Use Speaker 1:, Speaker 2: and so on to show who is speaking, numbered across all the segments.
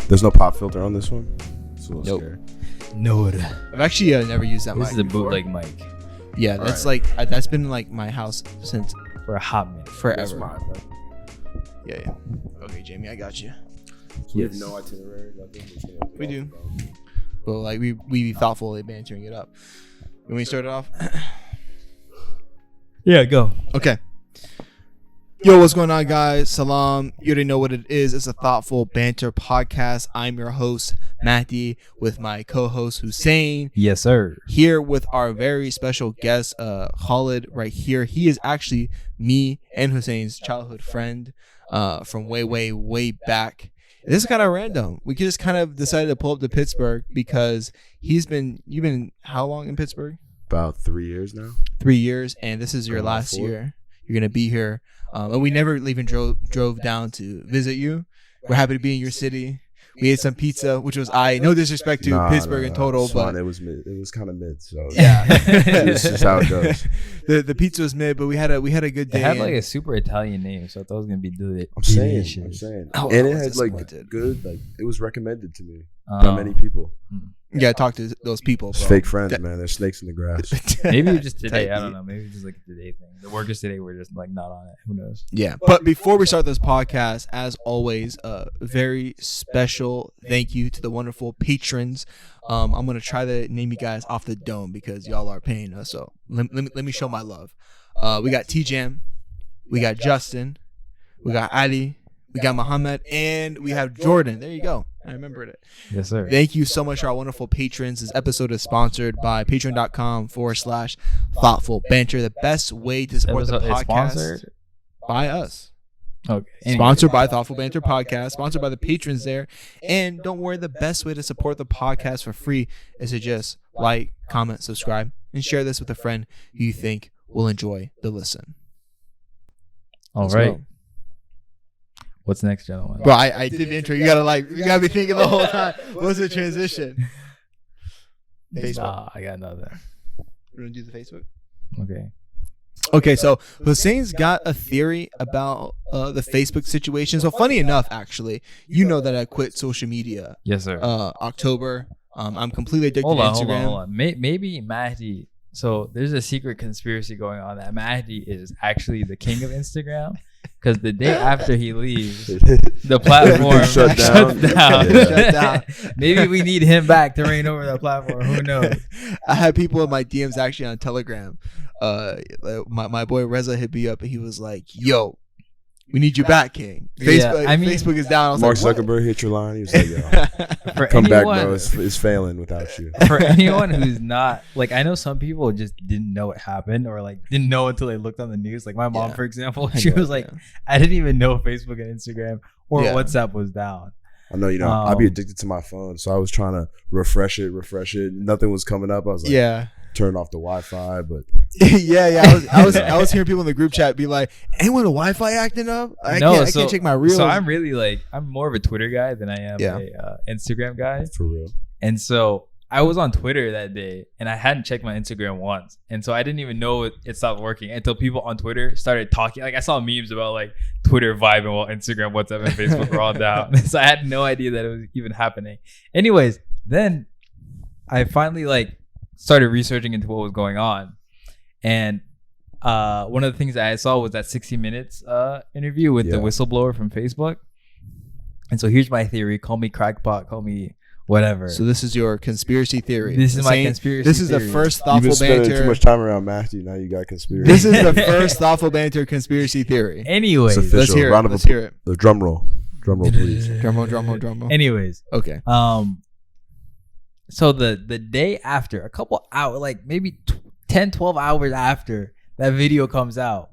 Speaker 1: There's no pop filter on this one. It's a little scary.
Speaker 2: No.
Speaker 3: I've actually never used that mic.
Speaker 2: This is a
Speaker 3: before.
Speaker 2: bootleg mic
Speaker 3: Yeah, that's like that's been like my house since
Speaker 2: for a hot minute.
Speaker 1: That's
Speaker 3: forever.
Speaker 1: mine, man.
Speaker 3: Yeah. Okay, Jamie, I got you.
Speaker 1: So we have no itinerary. Nothing.
Speaker 3: We do. But like we be thoughtfully bantering it up. When we start it off.
Speaker 2: Yeah, go.
Speaker 3: Okay. Yo, what's going on, guys? Salam. You already know what it is. It's a thoughtful banter podcast. I'm your host, Mahdi, with my co-host Hussein.
Speaker 2: Yes, sir.
Speaker 3: Here with our very special guest, Khalid, right here. He is actually me and Hussein's childhood friend from way back. This is kind of random. We just kind of decided to pull up to Pittsburgh because you've been how long in Pittsburgh?
Speaker 1: About 3 years now.
Speaker 3: 3 years, and this is your last year. You're gonna be here, and we never even drove down to visit you. We're happy to be in your city. We ate some pizza, which was no disrespect to Pittsburgh in total, but
Speaker 1: it was mid. It was kind of mid. So
Speaker 3: yeah,
Speaker 1: it's just how it goes.
Speaker 3: The pizza was mid, but we had a good day.
Speaker 2: It had like a super Italian name, so I thought it was gonna be
Speaker 1: I'm saying,
Speaker 3: Oh,
Speaker 1: and
Speaker 3: I
Speaker 1: it
Speaker 3: was
Speaker 1: had like
Speaker 3: disappointed.
Speaker 1: good. Like it was recommended to me by many people.
Speaker 3: You gotta talk to those people, bro.
Speaker 1: It's fake friends, man. There's snakes in the grass.
Speaker 2: Maybe it was just today. I don't know. Maybe just like a today thing. The workers today were just like not on it. Who knows?
Speaker 3: Yeah. But before we start this podcast, as always, a very special thank you to the wonderful patrons. I'm gonna try to name you guys off the dome because y'all are paying us. So let me show my love. We got T-Jam, we got Justin, we got Ali, we got Muhammad, and we have Jordan. There you go. I remembered it.
Speaker 2: Yes, sir.
Speaker 3: Thank you so much to our wonderful patrons. This episode is sponsored by patreon.com/thoughtful banter. The best way to support the podcast
Speaker 2: Sponsored
Speaker 3: by us.
Speaker 2: Okay.
Speaker 3: Sponsored by Thoughtful Banter Podcast. Sponsored by the patrons there. And don't worry, the best way to support the podcast for free is to just like, comment, subscribe, and share this with a friend who you think will enjoy the listen.
Speaker 2: All
Speaker 3: Let's
Speaker 2: right.
Speaker 3: go.
Speaker 2: What's next, gentlemen?
Speaker 3: Bro, I did the intro. You gotta be thinking the whole time. What's the transition? Facebook.
Speaker 2: Nah, I got nothing.
Speaker 3: We're gonna do the Facebook.
Speaker 2: Okay.
Speaker 3: So Hussein's got a theory about the Facebook situation. So funny enough, actually, you know that I quit social media.
Speaker 2: Yes, sir.
Speaker 3: October. I'm completely addicted
Speaker 2: Hold
Speaker 3: to
Speaker 2: on.
Speaker 3: Instagram.
Speaker 2: Maybe Mahdi. So there's a secret conspiracy going on that Mahdi is actually the king of Instagram. Because the day after he leaves, the platform
Speaker 1: Shut
Speaker 2: shuts down.
Speaker 1: Yeah.
Speaker 3: Shut down.
Speaker 2: Maybe we need him back to reign over the platform. Who knows?
Speaker 3: I had people in my DMs actually on Telegram. My boy Reza hit me up and he was like, "Yo, we need you back, King. Facebook,
Speaker 2: Yeah, I mean,
Speaker 3: Facebook is down." I was
Speaker 1: Mark
Speaker 3: like,
Speaker 1: Zuckerberg hit your line. He was like, "Yo,
Speaker 2: For
Speaker 1: come back,
Speaker 2: anyone-
Speaker 1: bro. It's failing without you."
Speaker 2: For anyone who's not like, I know some people just didn't know it happened or like didn't know until they looked on the news. Like my mom,
Speaker 3: Yeah.
Speaker 2: for example,
Speaker 3: I
Speaker 2: she
Speaker 3: know,
Speaker 2: was like, I didn't even know Facebook and Instagram or
Speaker 3: Yeah.
Speaker 2: WhatsApp was down.
Speaker 1: I know, I'd be addicted to my phone, so I was trying to refresh it. Nothing was coming up. I was like,
Speaker 3: "Yeah,
Speaker 1: turn off the Wi-Fi, but
Speaker 3: yeah." I was hearing people in the group chat be like, "Anyone the Wi-Fi acting up? I can't check my reels."
Speaker 2: So I'm really like, I'm more of a Twitter guy than I am
Speaker 3: Yeah.
Speaker 2: a Instagram guy.
Speaker 1: for real.
Speaker 2: And so I was on Twitter that day and I hadn't checked my Instagram once. And so I didn't even know it stopped working until people on Twitter started talking. Like I saw memes about like Twitter vibing while Instagram, WhatsApp, and Facebook were all down. So I had no idea that it was even happening. Anyways, then I finally like started researching into what was going on. And one of the things that I saw was that 60 Minutes interview with the whistleblower from Facebook. And so here's my theory. Call me crackpot. Call me whatever.
Speaker 3: So this is your conspiracy theory.
Speaker 2: This is my conspiracy
Speaker 3: This is the
Speaker 2: theory.
Speaker 3: first
Speaker 1: You've
Speaker 3: thoughtful
Speaker 1: been spending
Speaker 3: banter.
Speaker 1: too much time around Matthew. Now you got conspiracy.
Speaker 3: This is the first thoughtful banter conspiracy theory.
Speaker 2: Anyways,
Speaker 1: It's official.
Speaker 3: Let's hear it.
Speaker 1: Round of
Speaker 3: Let's
Speaker 1: applause.
Speaker 3: hear it.
Speaker 1: The drum roll, please.
Speaker 3: Drum roll.
Speaker 2: anyways,
Speaker 3: Okay.
Speaker 2: so the day after, a couple hours, like maybe 10, 12 hours after that video comes out,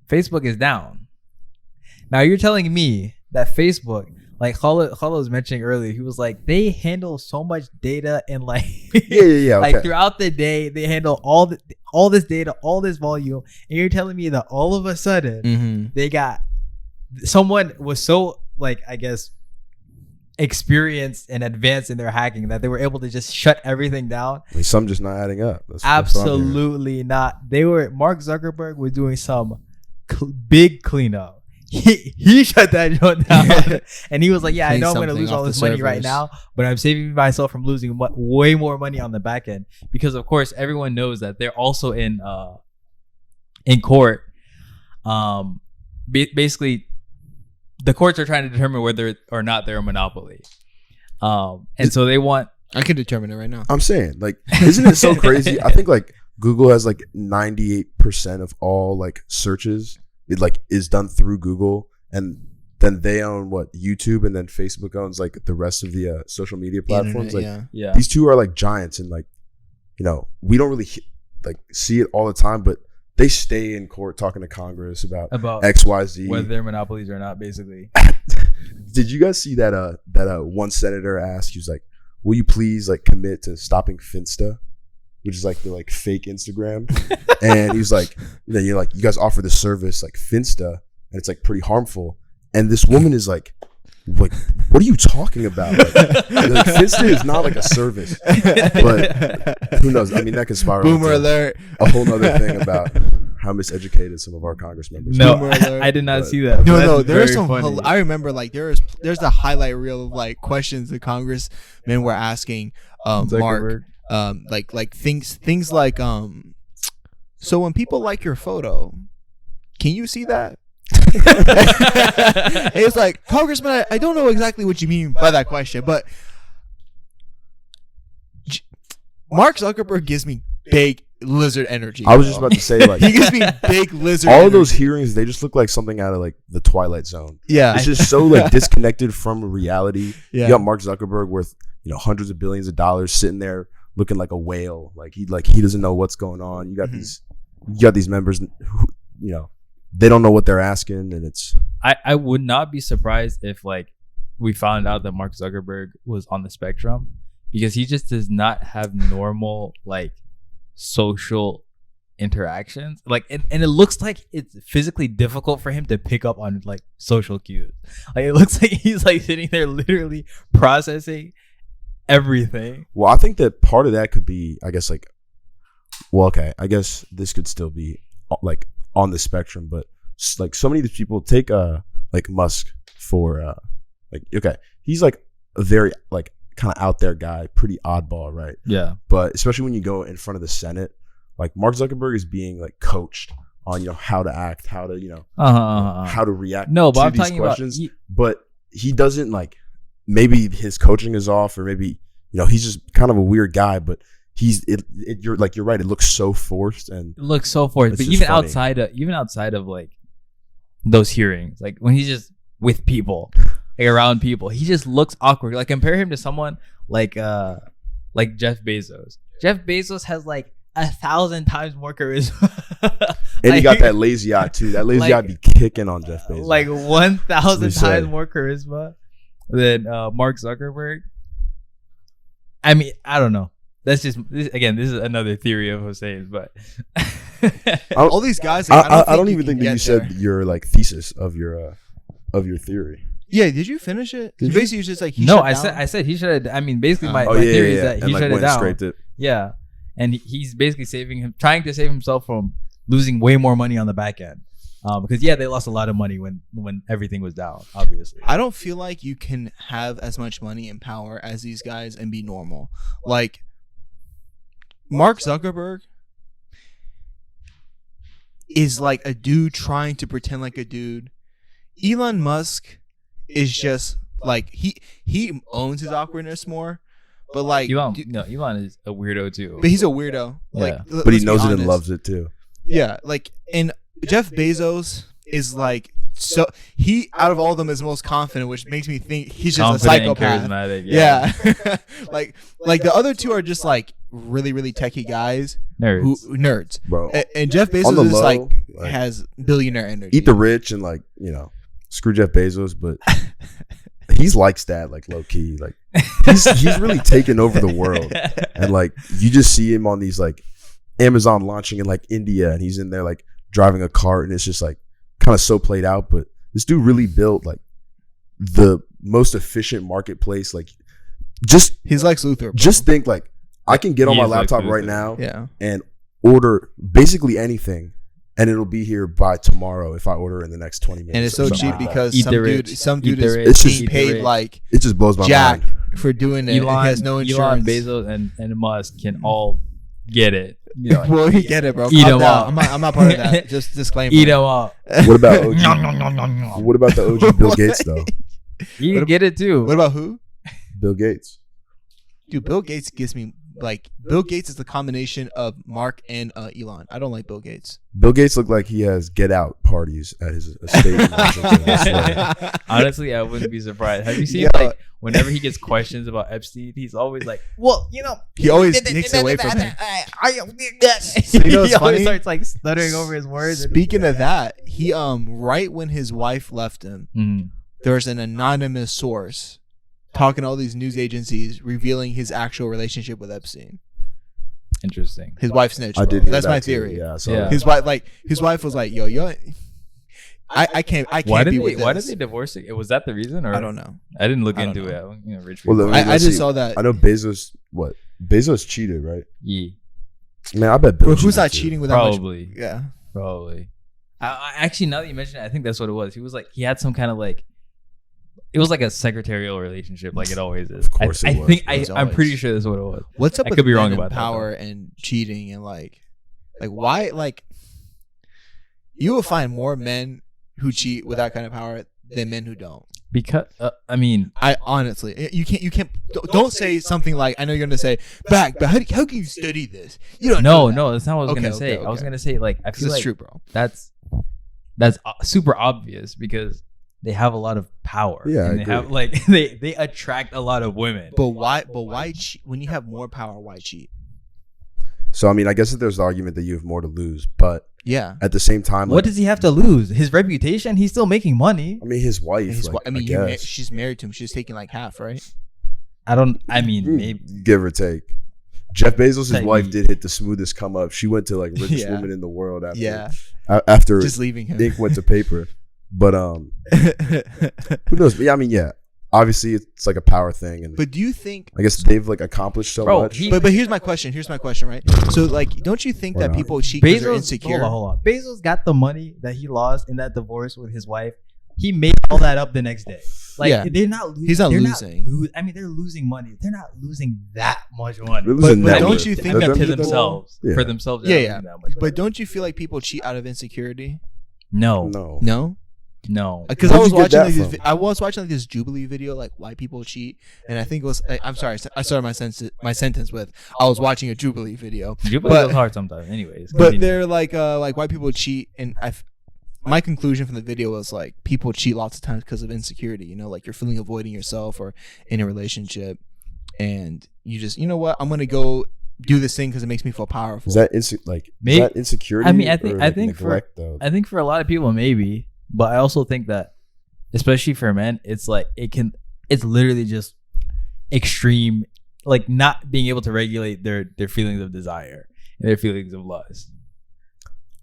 Speaker 2: Facebook is down. Now you're telling me that Facebook, like Khalid was mentioning earlier, he was like, they handle so much data and like
Speaker 1: Yeah.
Speaker 2: like
Speaker 1: Okay.
Speaker 2: throughout the day they handle all this data, all this volume, and you're telling me that all of a sudden
Speaker 3: Mm-hmm.
Speaker 2: they got someone was so like, I guess, experienced and advanced in their hacking that they were able to just shut everything down.
Speaker 1: I mean, some just not adding up. That's what I'm
Speaker 2: Absolutely not. Mark Zuckerberg was doing some big cleanup. he shut that joint down, and he was like, "Yeah, I
Speaker 3: Paying
Speaker 2: know I'm going to
Speaker 3: something
Speaker 2: lose all
Speaker 3: off the
Speaker 2: this money right
Speaker 3: servers.
Speaker 2: now, but I'm saving myself from losing way more money on the back end because, of course, everyone knows that they're also in court. Basically, the courts are trying to determine whether or not they're a monopoly, and so they want."
Speaker 3: I can determine it right now.
Speaker 1: I'm saying, like, isn't it so crazy? I think like Google has like 98% of all like searches. It like is done through Google, and then they own what YouTube, and then Facebook owns like the rest of the social media platforms.
Speaker 3: Internet,
Speaker 1: Like
Speaker 2: Yeah,
Speaker 1: these two are like giants, and like we don't really like see it all the time, but they stay in court talking to Congress about XYZ,
Speaker 2: whether they're monopolies or not. Basically,
Speaker 1: Did you guys see that one senator asked? He was like, "Will you please like commit to stopping Finsta?" Which is like the like fake Instagram. And he was like, you guys offer this service like Finsta, and it's like pretty harmful. And this woman is like, what are you talking about? Like Finsta is not like a service. But who knows? I mean, that can spiral
Speaker 3: Boomer
Speaker 1: into
Speaker 3: alert.
Speaker 1: a whole nother thing about how miseducated some of our Congress members
Speaker 2: no,
Speaker 1: are.
Speaker 2: I did not see that.
Speaker 3: No, there are
Speaker 2: That's
Speaker 3: some.
Speaker 2: very funny.
Speaker 3: I remember like there's a highlight reel of like questions the congressmen were asking Mark.
Speaker 2: Zuckerberg.
Speaker 3: Like things like so when people like your photo, can you see that? It's like, Congressman, I don't know exactly what you mean by that question, but Mark Zuckerberg gives me big lizard energy.
Speaker 1: I was just about to say, like,
Speaker 3: he gives me big lizard
Speaker 1: all
Speaker 3: energy.
Speaker 1: of those hearings, they just look like something out of like the Twilight Zone.
Speaker 3: Yeah.
Speaker 1: It's just so like disconnected from reality.
Speaker 3: Yeah.
Speaker 1: You got Mark Zuckerberg worth hundreds of billions of dollars sitting there looking like a whale, like he doesn't know what's going on. You got these members who they don't know what they're asking, and it's
Speaker 2: I would not be surprised if like we found out that Mark Zuckerberg was on the spectrum, because he just does not have normal like social interactions, like and it looks like it's physically difficult for him to pick up on like social cues. Like it looks like he's like sitting there literally processing everything.
Speaker 1: Well, I think that part of that could be, I guess, like, well, okay, I guess this could still be like on the spectrum, but like so many of these people take like Musk for like, okay, he's like a very like kind of out there guy, pretty oddball, right?
Speaker 2: Yeah.
Speaker 1: But especially when you go in front of the Senate, like Mark Zuckerberg is being like coached on how to act, how to how to react
Speaker 2: No, but
Speaker 1: to
Speaker 2: I'm
Speaker 1: these
Speaker 2: talking
Speaker 1: questions.
Speaker 2: about
Speaker 1: But he doesn't like, maybe his coaching is off, or maybe he's just kind of a weird guy, but you're right, it looks so forced, and
Speaker 2: it looks so forced.
Speaker 1: it's
Speaker 2: But
Speaker 1: just
Speaker 2: even outside of like those hearings, like when he's just with people, like around people, he just looks awkward. Like compare him to someone like Jeff Bezos. Jeff Bezos has like 1,000 times more charisma.
Speaker 1: and he got that lazy eye too. That lazy eye be kicking on Jeff Bezos.
Speaker 2: Like 1,000
Speaker 1: That's what they
Speaker 2: times
Speaker 1: say.
Speaker 2: more charisma than Mark Zuckerberg. I mean, I don't know. That's just this is another theory of Jose's, but
Speaker 3: all these guys. Like,
Speaker 1: I don't even think that
Speaker 3: can
Speaker 1: you
Speaker 3: get
Speaker 1: said
Speaker 3: there.
Speaker 1: your like thesis of your theory.
Speaker 3: Yeah, did you finish it?
Speaker 1: Did you?
Speaker 3: Basically, it's just like he
Speaker 2: no,
Speaker 3: shut
Speaker 2: I
Speaker 3: down.
Speaker 2: said he should have. I mean, basically, my
Speaker 1: Oh,
Speaker 2: theory is that
Speaker 1: and
Speaker 2: he
Speaker 1: like
Speaker 2: shut it
Speaker 1: went and
Speaker 2: down.
Speaker 1: scraped it.
Speaker 2: Yeah, and he's basically trying to save himself from losing way more money on the back end. Because they lost a lot of money when everything was down. Obviously,
Speaker 3: I don't feel like you can have as much money and power as these guys and be normal. Like Mark Zuckerberg is like a dude trying to pretend like a dude. Elon Musk is just like he owns his awkwardness more, but like
Speaker 2: Elon is a weirdo too.
Speaker 3: but he's a weirdo. Like,
Speaker 2: Yeah.
Speaker 1: But he
Speaker 3: let's be
Speaker 1: knows it and
Speaker 3: honest.
Speaker 1: loves it too.
Speaker 3: Yeah, like, and Jeff Bezos is like, so he out of all of them is most confident, which makes me think he's just
Speaker 2: Confident
Speaker 3: a
Speaker 2: and
Speaker 3: psychopath.
Speaker 2: charismatic.
Speaker 3: Yeah, like the other two are just like really really techie guys,
Speaker 2: Nerds.
Speaker 3: nerds.
Speaker 1: Bro.
Speaker 3: And Jeff
Speaker 1: On the
Speaker 3: Bezos is
Speaker 1: low,
Speaker 3: like
Speaker 1: like,
Speaker 3: has billionaire energy.
Speaker 1: Eat the rich and like screw Jeff Bezos, but he's likes that, like, low key, like he's really taken over the world, and like you just see him on these like Amazon launching in like India, and he's in there like driving a cart, and it's just like kind of so played out. But this dude really built like the most efficient marketplace. Like
Speaker 3: He's like Luthor. Bro.
Speaker 1: just think, like, I can get on
Speaker 2: He
Speaker 1: my
Speaker 2: is like
Speaker 1: laptop
Speaker 2: Luthor.
Speaker 1: right now
Speaker 3: yeah.
Speaker 1: and order basically anything, and it'll be here by tomorrow if I order in the next 20 minutes.
Speaker 3: And it's
Speaker 1: or
Speaker 3: so
Speaker 1: something
Speaker 3: cheap
Speaker 1: like that.
Speaker 3: because
Speaker 2: Eat
Speaker 3: some
Speaker 2: the
Speaker 3: dude,
Speaker 2: rich.
Speaker 3: some dude
Speaker 2: Eat the
Speaker 3: is
Speaker 2: rich.
Speaker 1: It's
Speaker 3: being
Speaker 1: just-
Speaker 3: paid like
Speaker 1: It just blows my
Speaker 3: Jack
Speaker 1: mind.
Speaker 3: for doing it.
Speaker 2: Elon,
Speaker 3: he has no insurance.
Speaker 2: Elon Bezos and Musk can all get it. You know,
Speaker 3: Well, you get it, bro.
Speaker 2: Eat
Speaker 3: Calm
Speaker 2: 'em
Speaker 3: down.
Speaker 2: up.
Speaker 3: I'm not part of that. Just disclaimer.
Speaker 2: eat them up.
Speaker 1: What about OG? What about the OG Bill Gates though?
Speaker 2: You can get it too.
Speaker 3: What about who?
Speaker 1: Bill Gates.
Speaker 3: Dude, Bill Gates gives me like Bill Gates is the combination of Mark and Elon. I don't like Bill Gates.
Speaker 1: Bill Gates looked like he has get out parties at his estate in Washington. I swear.
Speaker 2: Honestly, I wouldn't be surprised. Have you seen
Speaker 3: Yeah.
Speaker 2: like whenever he gets questions about Epstein, he's always like, "Well, you know,"
Speaker 3: He always takes it away from him.
Speaker 2: So
Speaker 3: you know what's
Speaker 2: he always
Speaker 3: funny?
Speaker 2: starts like stuttering over his words.
Speaker 3: Speaking of that, he right when his wife left him,
Speaker 2: Mhm.
Speaker 3: there was an anonymous source talking to all these news agencies revealing his actual relationship with Epstein.
Speaker 2: Interesting.
Speaker 3: His wife snitched.
Speaker 1: I
Speaker 3: Bro.
Speaker 1: did. Hear
Speaker 3: That's
Speaker 1: that
Speaker 3: my
Speaker 1: too.
Speaker 3: theory.
Speaker 1: Yeah, I saw
Speaker 2: Yeah.
Speaker 1: that.
Speaker 3: His wife was like, yo, I can't
Speaker 2: Why
Speaker 3: be
Speaker 2: did
Speaker 3: with
Speaker 2: they? Why did
Speaker 3: this.
Speaker 2: they divorce it? Was that the reason? Or
Speaker 3: I don't know.
Speaker 2: I didn't look
Speaker 3: I don't
Speaker 2: into
Speaker 3: know.
Speaker 2: it. You know, rich
Speaker 1: Well,
Speaker 2: people.
Speaker 1: I mean,
Speaker 3: I
Speaker 1: let's
Speaker 3: just
Speaker 1: see.
Speaker 3: saw that.
Speaker 1: I know Bezos. What? Bezos cheated, right?
Speaker 2: Yeah,
Speaker 1: Man, I bet Bill.
Speaker 3: Bro, who's
Speaker 1: cheated
Speaker 3: not
Speaker 1: too.
Speaker 3: cheating with that much?
Speaker 2: probably.
Speaker 3: Yeah.
Speaker 2: Probably. I actually, now that you mention it, I think that's what it was. He was like, he had some kind of like, it was like a secretarial relationship, like it always is.
Speaker 1: Of course
Speaker 2: I
Speaker 1: it was,
Speaker 2: think
Speaker 1: bro.
Speaker 3: It's
Speaker 2: I'm
Speaker 3: always-
Speaker 2: pretty sure that's what it was.
Speaker 3: What's up
Speaker 2: I
Speaker 3: with
Speaker 2: could be
Speaker 3: men
Speaker 2: wrong
Speaker 3: in
Speaker 2: about that,
Speaker 3: power and cheating and like why like you will find more men who cheat with that kind of power than men who don't.
Speaker 2: Because I mean,
Speaker 3: I honestly, you can't. Don't say something like I know you're gonna say back, but how can you study this? You don't. know that.
Speaker 2: no, that's not what I was
Speaker 3: Okay,
Speaker 2: gonna say.
Speaker 3: okay,
Speaker 2: I was
Speaker 3: okay.
Speaker 2: gonna say like I
Speaker 3: 'Cause
Speaker 2: feel
Speaker 3: it's
Speaker 2: like
Speaker 3: true, bro.
Speaker 2: that's super obvious because they have a lot of power.
Speaker 1: Yeah, I
Speaker 2: and they
Speaker 1: agree.
Speaker 2: have like they attract a lot of women.
Speaker 3: But why? But why cheat when you have more power? Why cheat?
Speaker 1: So I mean, I guess that there's the argument that you have more to lose, but
Speaker 3: Yeah.
Speaker 1: at the same time,
Speaker 2: What
Speaker 1: like,
Speaker 2: does he have to lose? His reputation? He's still making money.
Speaker 1: I mean, his wife.
Speaker 3: His
Speaker 1: like,
Speaker 3: wi- I mean,
Speaker 1: guess.
Speaker 3: she's married to him. She's taking like half, right?
Speaker 2: I mean, maybe.
Speaker 1: give or take. Jeff Bezos'
Speaker 2: Like
Speaker 1: wife
Speaker 2: me.
Speaker 1: did hit the smoothest come up. She went to like richest
Speaker 3: Yeah.
Speaker 1: woman in the world after
Speaker 3: Yeah.
Speaker 1: after
Speaker 3: Just leaving him.
Speaker 1: ink went to paper. But who knows? But yeah, I mean, yeah. Obviously, it's like a power thing, and
Speaker 3: But do you think?
Speaker 1: I guess they've like accomplished so
Speaker 2: Bro,
Speaker 1: much.
Speaker 2: he-
Speaker 3: But here's my question. Here's my question. Right. So like, don't you think
Speaker 1: Or
Speaker 3: that
Speaker 1: not.
Speaker 3: people cheat because they're
Speaker 2: Bezos,
Speaker 3: insecure?
Speaker 2: hold on. Bezos got the money that he lost in that divorce with his wife. He made all that up the next day. Like
Speaker 3: Yeah.
Speaker 2: they're not losing.
Speaker 3: He's not
Speaker 2: they're
Speaker 3: losing.
Speaker 2: I mean, they're losing money. They're not losing that much money.
Speaker 1: They're losing
Speaker 3: but
Speaker 1: net
Speaker 3: don't
Speaker 1: worth.
Speaker 3: you think
Speaker 2: I mean,
Speaker 3: that
Speaker 2: to
Speaker 3: people-
Speaker 2: themselves,
Speaker 1: Yeah.
Speaker 2: for themselves,
Speaker 3: Yeah,
Speaker 2: they're
Speaker 3: yeah.
Speaker 2: losing that much
Speaker 3: But
Speaker 2: money.
Speaker 3: don't you feel like people cheat out of insecurity?
Speaker 2: No,
Speaker 1: No,
Speaker 2: no.
Speaker 3: Because
Speaker 1: Where'd
Speaker 3: I was
Speaker 1: you get
Speaker 3: watching
Speaker 1: that
Speaker 3: like this,
Speaker 1: from?
Speaker 3: I was watching like this Jubilee video, like why people cheat, and I think it was. I'm sorry, I started my sentence with I was watching a Jubilee video,
Speaker 2: Jubilee
Speaker 3: but-
Speaker 2: goes hard sometimes. Anyways,
Speaker 3: but
Speaker 2: continue.
Speaker 3: they're like why people cheat, and my conclusion from the video was like people cheat lots of times because of insecurity. You know, like you're feeling avoiding yourself or in a relationship, and you just what I'm gonna go do this thing because it makes me feel powerful.
Speaker 1: is that is
Speaker 2: Maybe-
Speaker 1: that insecurity?
Speaker 2: I mean, I think-
Speaker 1: or,
Speaker 2: I
Speaker 1: like,
Speaker 2: think for-
Speaker 1: neglect, though?
Speaker 2: I think for a lot of people maybe, but I also think that, especially for men, it's like it's literally just extreme, like not being able to regulate their feelings of desire and their feelings of lust.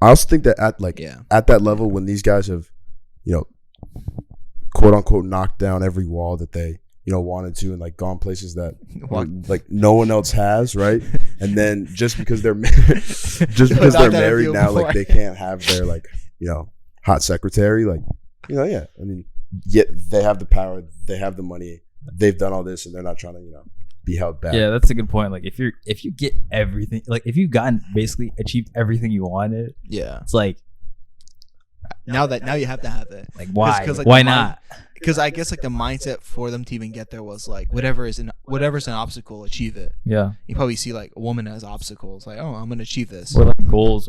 Speaker 1: I also think that at that level, when these guys have, quote unquote, knocked down every wall that they wanted to, and like gone places that like no one else has, right? And then just because they're married now, like they can't have their hot secretary, yeah. I mean, yet they have the power, they have the money, they've done all this, and they're not trying to be held back.
Speaker 2: Yeah, that's a good point. Like if you get everything, like if you've basically achieved everything you wanted,
Speaker 3: Yeah.
Speaker 2: it's like
Speaker 3: Now you have to have it.
Speaker 2: like why
Speaker 3: 'cause, like,
Speaker 2: why
Speaker 3: the
Speaker 2: not?
Speaker 3: Because I guess like the mindset for them to even get there was like whatever's an obstacle, achieve it.
Speaker 2: Yeah,
Speaker 3: You probably see like a woman as obstacles, like I'm gonna achieve this.
Speaker 2: or like goals.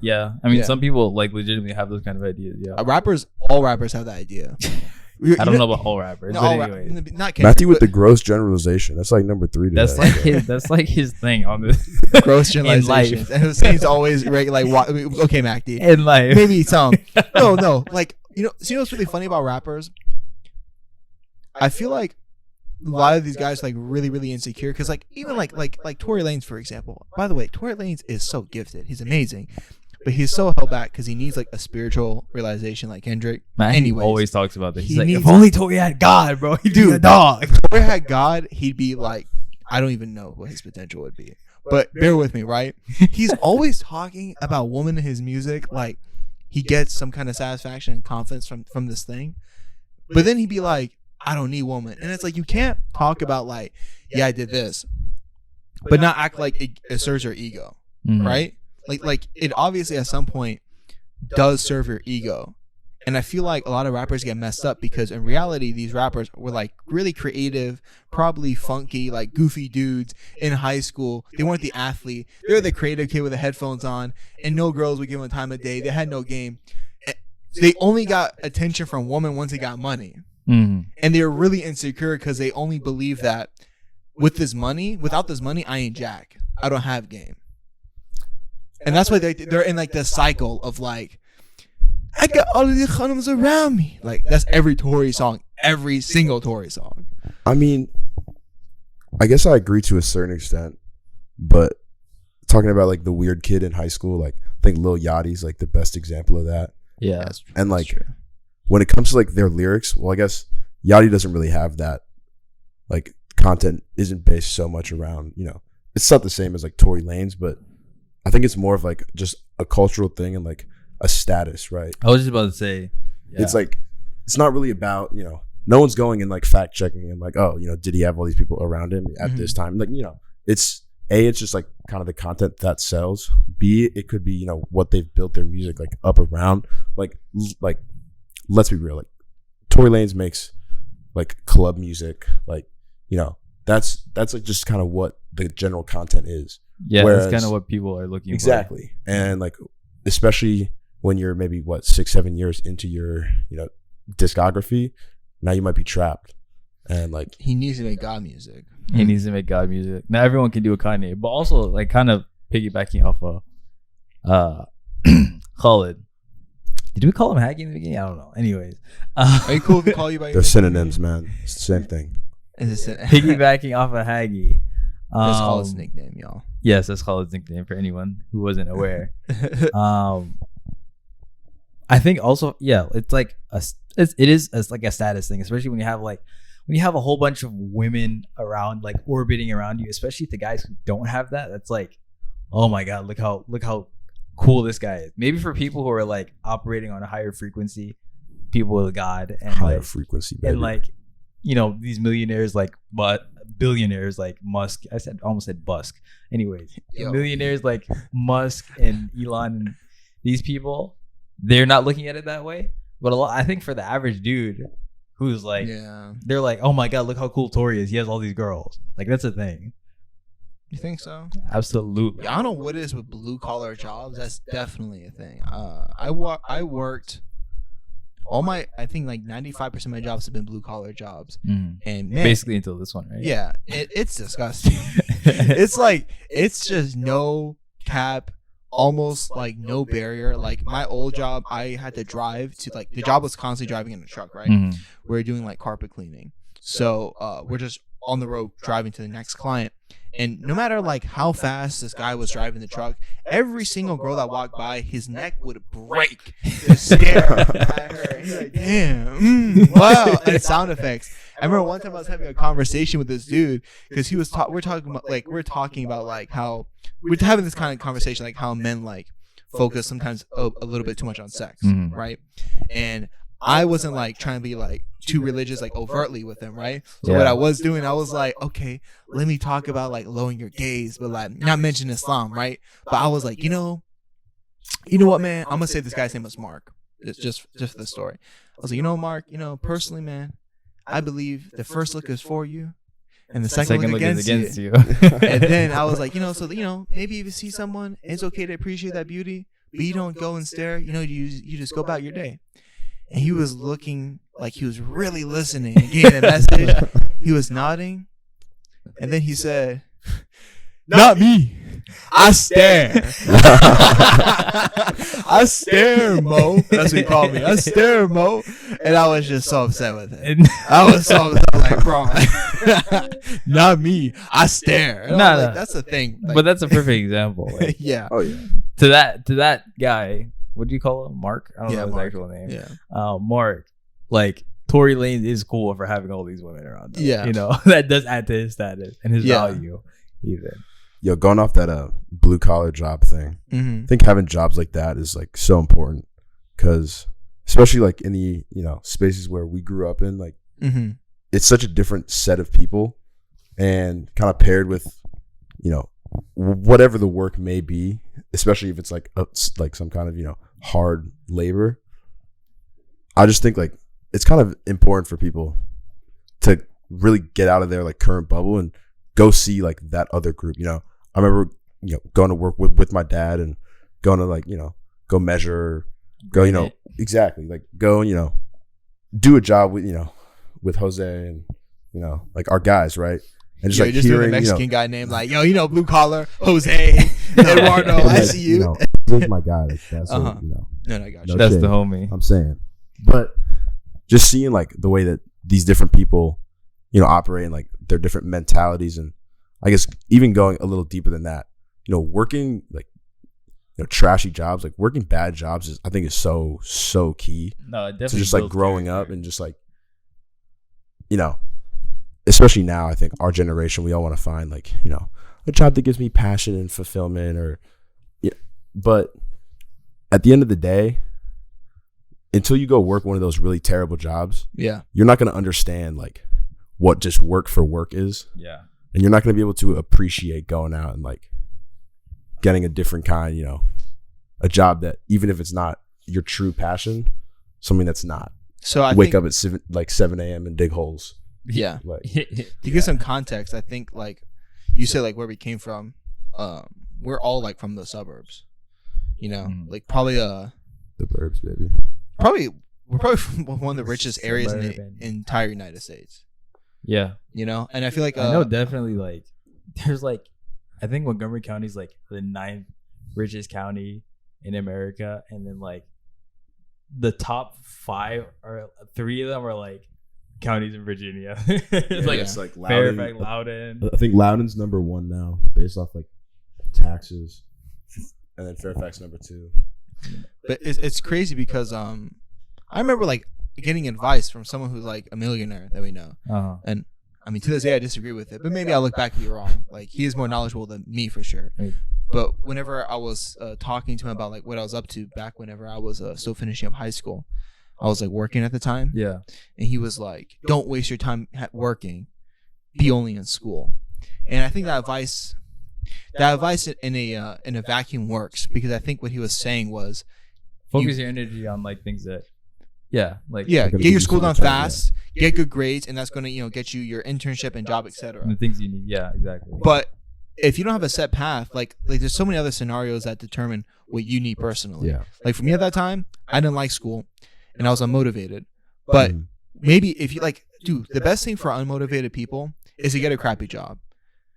Speaker 2: Yeah, I mean
Speaker 3: Yeah.
Speaker 2: some people like legitimately have those kind of ideas. Yeah,
Speaker 3: All rappers have that idea.
Speaker 2: I don't know about all rappers,
Speaker 3: No,
Speaker 2: but
Speaker 3: all
Speaker 2: anyway.
Speaker 3: not Kendrick,
Speaker 1: Matthew with the
Speaker 3: but
Speaker 1: gross generalization. That's like number 3 to
Speaker 2: That's
Speaker 1: that.
Speaker 2: like his thing on this
Speaker 3: gross
Speaker 2: in
Speaker 3: generalizations.
Speaker 2: life.
Speaker 3: And his thing's always like okay, Mac D.
Speaker 2: in life.
Speaker 3: Maybe some. No. Like see what's really funny about rappers? I feel like a lot of these guys are like really, really insecure because like even like Tory Lanez, for example. By the way, Tory Lanez is so gifted. He's amazing. But he's so held back because he needs like a spiritual realization like Kendrick.
Speaker 2: Man, he
Speaker 3: Anyways,
Speaker 2: always talks about this.
Speaker 3: he
Speaker 2: He's like,
Speaker 3: needs-
Speaker 2: if only Tory had God, bro, he'd be a dog.
Speaker 3: Tory had God, he'd be like, I don't even know what his potential would be. but bear with me, right? He's always talking about women in his music, like he gets some kind of satisfaction and confidence from this thing. But then he'd be like, I don't need woman. And it's like, you can't talk about like, yeah, I did this, but not act like it serves your ego, right? Like it obviously at some point does serve your ego. And I feel like a lot of rappers get messed up because in reality, these rappers were like really creative, probably funky, like goofy dudes in high school. They weren't the athlete. They were the creative kid with the headphones on, and no girls would give them time of day. They had no game. They only got attention from women once they got money. And they were really insecure because they only believe that with this money, without this money, I ain't jack. I don't have game. And that's why they're in like this cycle of like, I got all of the khanums around me. Like, that's every Tory song. Every single Tory song.
Speaker 1: I mean, I guess I agree to a certain extent. But talking about, like, the weird kid in high school, like, I think Lil Yachty's, like, the best example of that.
Speaker 2: Yeah.
Speaker 1: And, like, when it comes to, like, their lyrics, well, I guess Yachty doesn't really have that. Like, content isn't based so much around, you know. It's not the same as, like, Tory Lanez, but I think it's more of, like, just a cultural thing and, like, a status, right?
Speaker 2: I was just about to say,
Speaker 1: it's like, it's not really about, you know, no one's going and like fact checking and like, oh, you know, did he have all these people around him at this time? Like, you know, it's just like kind of the content that sells. B, it could be, you know, what they've built their music like up around. Like let's be real, like Tory Lanez makes like club music, like, you know, that's like just kind of what the general content is.
Speaker 2: Yeah, that's kind of what people are looking for.
Speaker 1: Exactly. And like, especially when you're maybe 6-7 years into your, you know, discography, now you might be trapped. And like,
Speaker 3: he needs to make God music.
Speaker 2: He needs to make God music. Now everyone can do a Kanye, but also like kind of piggybacking off of Khalid. Did we call him Haggy in the beginning? I don't know. Anyways,
Speaker 3: are you cool if we call you by your
Speaker 1: they're
Speaker 3: name?
Speaker 1: synonyms, man. It's the same thing.
Speaker 2: Piggybacking off of Haggy.
Speaker 3: That's Khalid's nickname, y'all.
Speaker 2: Yes, that's Khalid's nickname for anyone who wasn't aware. I think also, yeah, it's like it is like a status thing, especially when you have a whole bunch of women around, like orbiting around you, especially the guys who don't have that. That's like, oh my God, look how cool this guy is. Maybe for people who are like operating on a higher frequency, people with God and
Speaker 1: higher
Speaker 2: like,
Speaker 1: frequency, baby.
Speaker 2: And like, you know, these millionaires like, but billionaires like Musk. Almost said Busk. Anyways, millionaires like Musk and Elon and these people, they're not looking at it that way. But I think for the average dude who's like, they're like, oh my God, look how cool Tory is. He has all these girls. Like, that's a thing.
Speaker 3: You think so?
Speaker 2: Absolutely.
Speaker 3: I don't know what it is with blue collar jobs. That's definitely a thing. I worked I think like 95% of my jobs have been blue collar jobs. And man,
Speaker 2: basically until this one, right?
Speaker 3: Yeah, it's disgusting. it's just no cap, almost like no barrier. Like my old job, I had to drive to, like, the job was constantly driving in a truck, right? We're doing like carpet cleaning, so we're just on the road driving to the next client. And no matter like how fast this guy was driving the truck, every single girl that walked by, his neck would break. Just stare at her. He's like, damn, wow. And sound effects. I remember one time I was having a conversation with this dude because he was we're talking about like how we're having this kind of conversation, like how men like focus sometimes a little bit too much on sex, right? And I wasn't like trying to be like too religious, like overtly with them, right? So what I was doing, I was like, okay, let me talk about like lowering your gaze, but like not mention Islam, right? But I was like, you know what, man? I'm gonna say this guy's name was Mark. It's just for the story. I was like, you know, Mark, you know, personally, man, I believe the first look is for you, and the second look is against you. And then I was like, you know, so you know, maybe if you see someone, it's okay to appreciate that beauty, but you don't go and stare. You know, you just go about your day. And he was looking like he was really listening and getting a message. He was nodding. And then he said, not me. I stare. I stare, Mo. That's what he called me. I stare, Mo. And I was just so upset with it. I was so upset. I was like, bro, not me. I stare. No, like, that's the thing. Like,
Speaker 2: but that's a perfect example. Like,
Speaker 3: yeah.
Speaker 1: Oh yeah.
Speaker 2: To that guy, what do you call him? Mark? I don't know his actual name.
Speaker 3: Yeah.
Speaker 2: Mark. Like, Tory Lanez is cool for having all these women around him.
Speaker 3: Yeah.
Speaker 2: You know, that does add to his status and his value even.
Speaker 1: Yo, going off that blue collar job thing, I think having jobs like that is like so important because especially like in the spaces where we grew up in, like it's such a different set of people, and kind of paired with whatever the work may be, especially if it's like some kind of hard labor. I just think like it's kind of important for people to really get out of their like current bubble and go see like that other group. I remember going to work with my dad and going to like go measure, go exactly like go and do a job with Jose and like our guys, right? And just like
Speaker 3: just
Speaker 1: hearing
Speaker 3: a Mexican guy named like blue collar Jose Eduardo. I see you.
Speaker 1: Jose's my guy. Like, that's what,
Speaker 3: No, I got you.
Speaker 1: No
Speaker 2: That's
Speaker 1: shade,
Speaker 2: the homie.
Speaker 1: I'm saying, but just seeing like the way that these different people operate and like their different mentalities, and I guess even going a little deeper than that, working like trashy jobs, like working bad jobs I think is so key.
Speaker 2: No, it definitely
Speaker 1: to just like
Speaker 2: builds
Speaker 1: growing
Speaker 2: character.
Speaker 1: up and just like especially now, I think our generation, we all want to find like a job that gives me passion and fulfillment, or but at the end of the day, until you go work one of those really terrible jobs, you're not going to understand like what just work for work is.
Speaker 2: Yeah.
Speaker 1: And you're not going to be able to appreciate going out and like getting a different kind, a job that even if it's not your true passion, something that's not.
Speaker 3: So I
Speaker 1: wake
Speaker 3: think,
Speaker 1: up at 7 a.m. and dig holes.
Speaker 3: Yeah.
Speaker 1: Like,
Speaker 3: to give some context, I think like you said, like where we came from, we're all like from the suburbs, like probably
Speaker 1: the burbs, baby.
Speaker 3: we're probably from one of the richest areas in the entire United States.
Speaker 2: Yeah.
Speaker 3: And I feel like
Speaker 2: I know definitely like there's like I think Montgomery County is like the 9th richest county in America, and then like the top 5 or 3 of them are like counties in Virginia. It's like
Speaker 1: Loudoun.
Speaker 2: Fairfax, Loudoun.
Speaker 1: I think Loudoun's number 1 now based off like taxes, and then Fairfax number 2.
Speaker 3: But it's crazy because I remember like getting advice from someone who's like a millionaire that we know, and I mean to this day I disagree with it, but maybe I look back and be wrong. Like he is more knowledgeable than me for sure.
Speaker 2: Right.
Speaker 3: But whenever I was talking to him about like what I was up to back whenever I was still finishing up high school, I was like working at the time.
Speaker 2: Yeah.
Speaker 3: And he was like, "Don't waste your time working. Be only in school." And I think that advice in a vacuum works, because I think what he was saying was
Speaker 2: focus your energy on like things that
Speaker 3: get your school done fast, get good grades, and that's going to get you your internship and job, etc.
Speaker 2: the things you need. Yeah, exactly.
Speaker 3: But if you don't have a set path, like there's so many other scenarios that determine what you need personally.
Speaker 1: Yeah.
Speaker 3: Like for me at that time, I didn't like school and I was unmotivated. But maybe if you dude, the best thing for unmotivated people is to get a crappy job,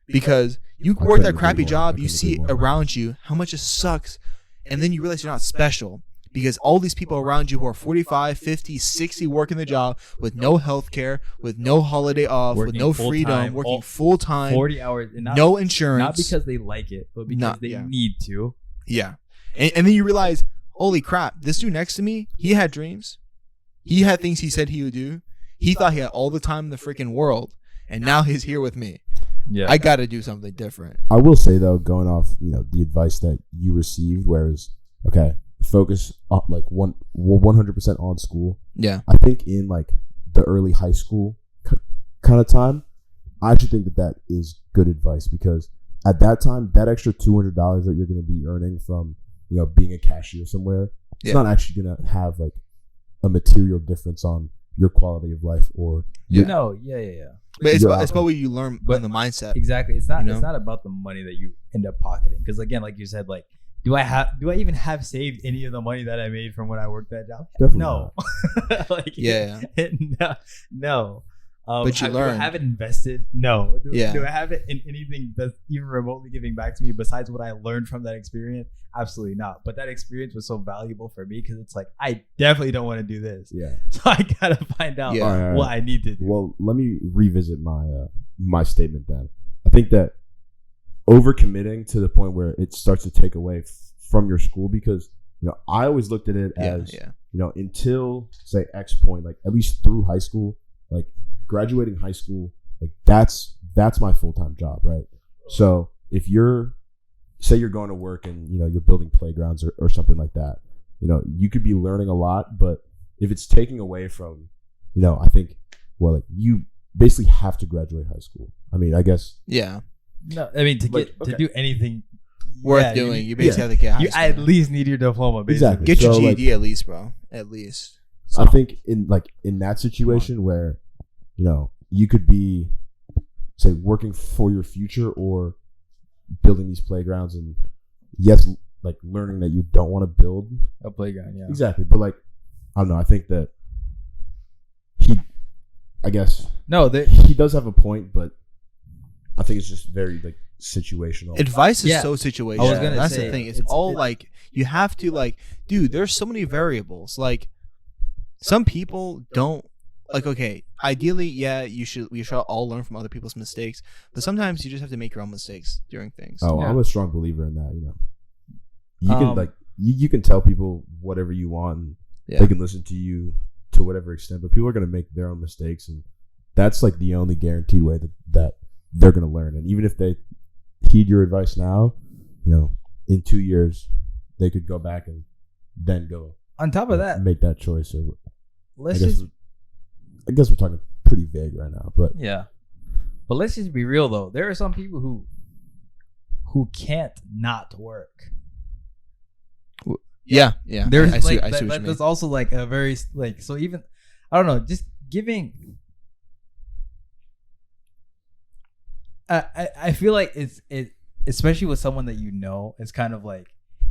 Speaker 3: because you work that crappy job, you see around you how much it sucks, and then you realize you're not special. Because all these people around you who are 45, 50, 60 working the job with no health care, with no holiday off, with no freedom, working full time,
Speaker 2: 40 hours, and
Speaker 3: no insurance.
Speaker 2: Not because they like it, but because they need to.
Speaker 3: Yeah. And then you realize, holy crap, this dude next to me, he had dreams. He had things he said he would do. He thought he had all the time in the freaking world. And now he's here with me. Yeah. I got to do something different.
Speaker 1: I will say, though, going off the advice that you received, whereas, okay, focus on like 100% on school.
Speaker 3: Yeah.
Speaker 1: I think in like the early high school kind of time, I actually think that is good advice, because at that time, that extra $200 that you're going to be earning from being a cashier somewhere, it's not actually going to have like a material difference on your quality of life or
Speaker 2: Yeah.
Speaker 3: But it's about what you learn in the mindset.
Speaker 2: Exactly. It's not about the money that you end up pocketing, because again, like you said, like do I even have saved any of the money that I made from when I worked that job?
Speaker 1: Definitely
Speaker 2: no. No.
Speaker 3: But you learn.
Speaker 2: Do I have it invested? No. Do I have it in anything that's even remotely giving back to me besides what I learned from that experience? Absolutely not. But that experience was so valuable for me, because it's like, I definitely don't want to do this.
Speaker 1: Yeah.
Speaker 2: So I gotta find out what I need to do.
Speaker 1: Well, let me revisit my statement then. I think that overcommitting to the point where it starts to take away from your school, because I always looked at it as until say X point, like at least through high school, like graduating high school, like that's my full-time job, right? So if you're, say you're going to work and, you know, you're building playgrounds or something like that, you know, you could be learning a lot, but if it's taking away from, you know, I think, well, like you basically have to graduate high school. I mean, I guess.
Speaker 3: Yeah.
Speaker 2: No, I mean, to do anything
Speaker 3: worth doing, you basically have to get high
Speaker 2: you
Speaker 3: school.
Speaker 2: at least need your diploma, basically.
Speaker 1: Exactly.
Speaker 3: Get your
Speaker 1: So,
Speaker 3: GED at least, bro. At least.
Speaker 1: I think in that situation where, you know, you could be, say, working for your future or building these playgrounds, and yes, like learning that you don't want to build
Speaker 2: a playground. Yeah,
Speaker 1: exactly. But like, I don't know. I think that he does have a point, but I think it's just very like situational.
Speaker 3: Advice is so situational.
Speaker 2: I was gonna
Speaker 3: That's
Speaker 2: say,
Speaker 3: the thing. It's all like you have to like, dude. There's so many variables. Like some people don't like. Okay, ideally, yeah, we should all learn from other people's mistakes. But sometimes you just have to make your own mistakes during things.
Speaker 1: Oh, I'm a strong believer in that. You know, you can like you can tell people whatever you want, and they can listen to you to whatever extent. But people are gonna make their own mistakes, and that's like the only guaranteed way that they're gonna learn. And even if they heed your advice now, you know, in 2 years they could go back and then go
Speaker 2: on top of that,
Speaker 1: make that choice. Or
Speaker 2: I
Speaker 1: guess we're talking pretty vague right now, but
Speaker 2: but let's just be real though. There are some people who can't not work.
Speaker 3: Yeah.
Speaker 2: There's
Speaker 3: I see
Speaker 2: like
Speaker 3: what you mean.
Speaker 2: there's also like a very like, so even I don't know, just giving. I feel like it especially with someone that you know, it's kind of like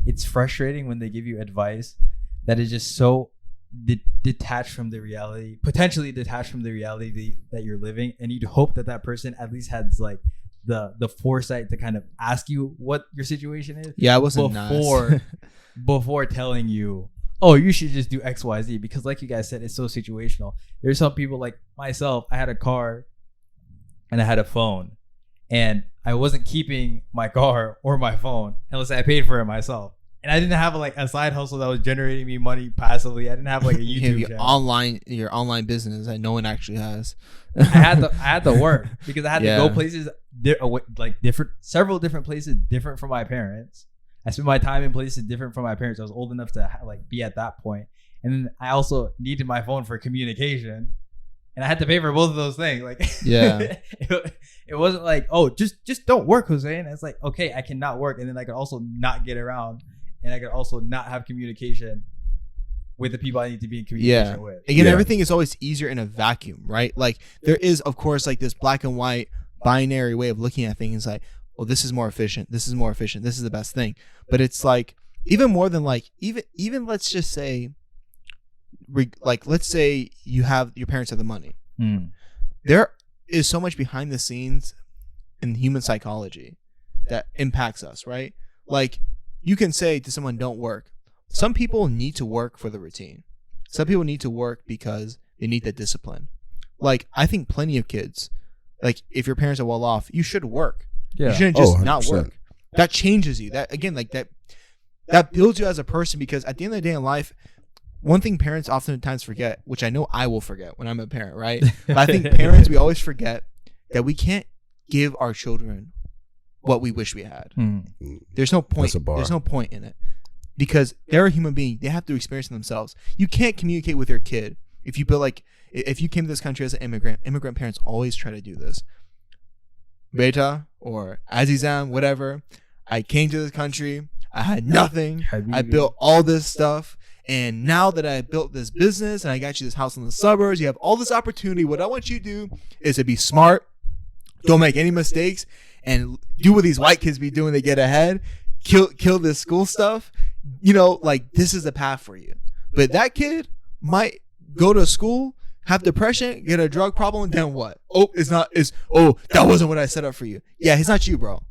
Speaker 2: it's frustrating when they give you advice that is just so detached from the reality, potentially detached from the reality that you're living, and you'd hope that person at least has like the foresight to kind of ask you what your situation is.
Speaker 3: Yeah, I wasn't nice.
Speaker 2: before telling you, oh, you should just do X, Y, Z, because like you guys said, it's so situational. There's some people like myself. I had a car and I had a phone, and I wasn't keeping my car or my phone unless I paid for it myself. And I didn't have like a side hustle that was generating me money passively. I didn't have like a YouTube channel.
Speaker 3: Your online business that no one actually has.
Speaker 2: I had to work because I had to go places like several different places different from my parents. I spent my time in places different from my parents. I was old enough to like be at that point. And then I also needed my phone for communication, and I had to pay for both of those things. Like, it wasn't like, oh, just don't work, Jose. And it's like, okay, I cannot work, and then I could also not get around, and I could also not have communication with the people I need to be in communication with.
Speaker 3: Again, everything is always easier in a vacuum, right? Like there is, of course, like this black and white binary way of looking at things. Like, well, this is more efficient. This is more efficient. This is the best thing. But it's like even more than like even let's just say, like let's say your parents have the money. There is so much behind the scenes in human psychology that impacts us, right? Like you can say to someone, don't work. Some people need to work for the routine. Some people need to work because they need that discipline. Like I think plenty of kids, like if your parents are well off, you should work. You shouldn't just not work. That changes you. That again, like that builds you as a person, because at the end of the day in life, one thing parents oftentimes forget, which I know I will forget when I'm a parent, right? But I think parents, we always forget that we can't give our children what we wish we had. There's no point. There's no point in it, because they're a human being. They have to experience it themselves. You can't communicate with your kid if you came to this country as an immigrant. Immigrant parents always try to do this. Beta or Azizam, whatever. I came to this country. I had nothing. I built all this stuff. And now that I built this business and I got you this house in the suburbs, you have all this opportunity. What I want you to do is to be smart. Don't make any mistakes. And do what these white kids be doing to get ahead. Kill this school stuff. You know, like this is the path for you. But that kid might go to school, have depression, get a drug problem, then what? That wasn't what I set up for you. Yeah, he's not you, bro.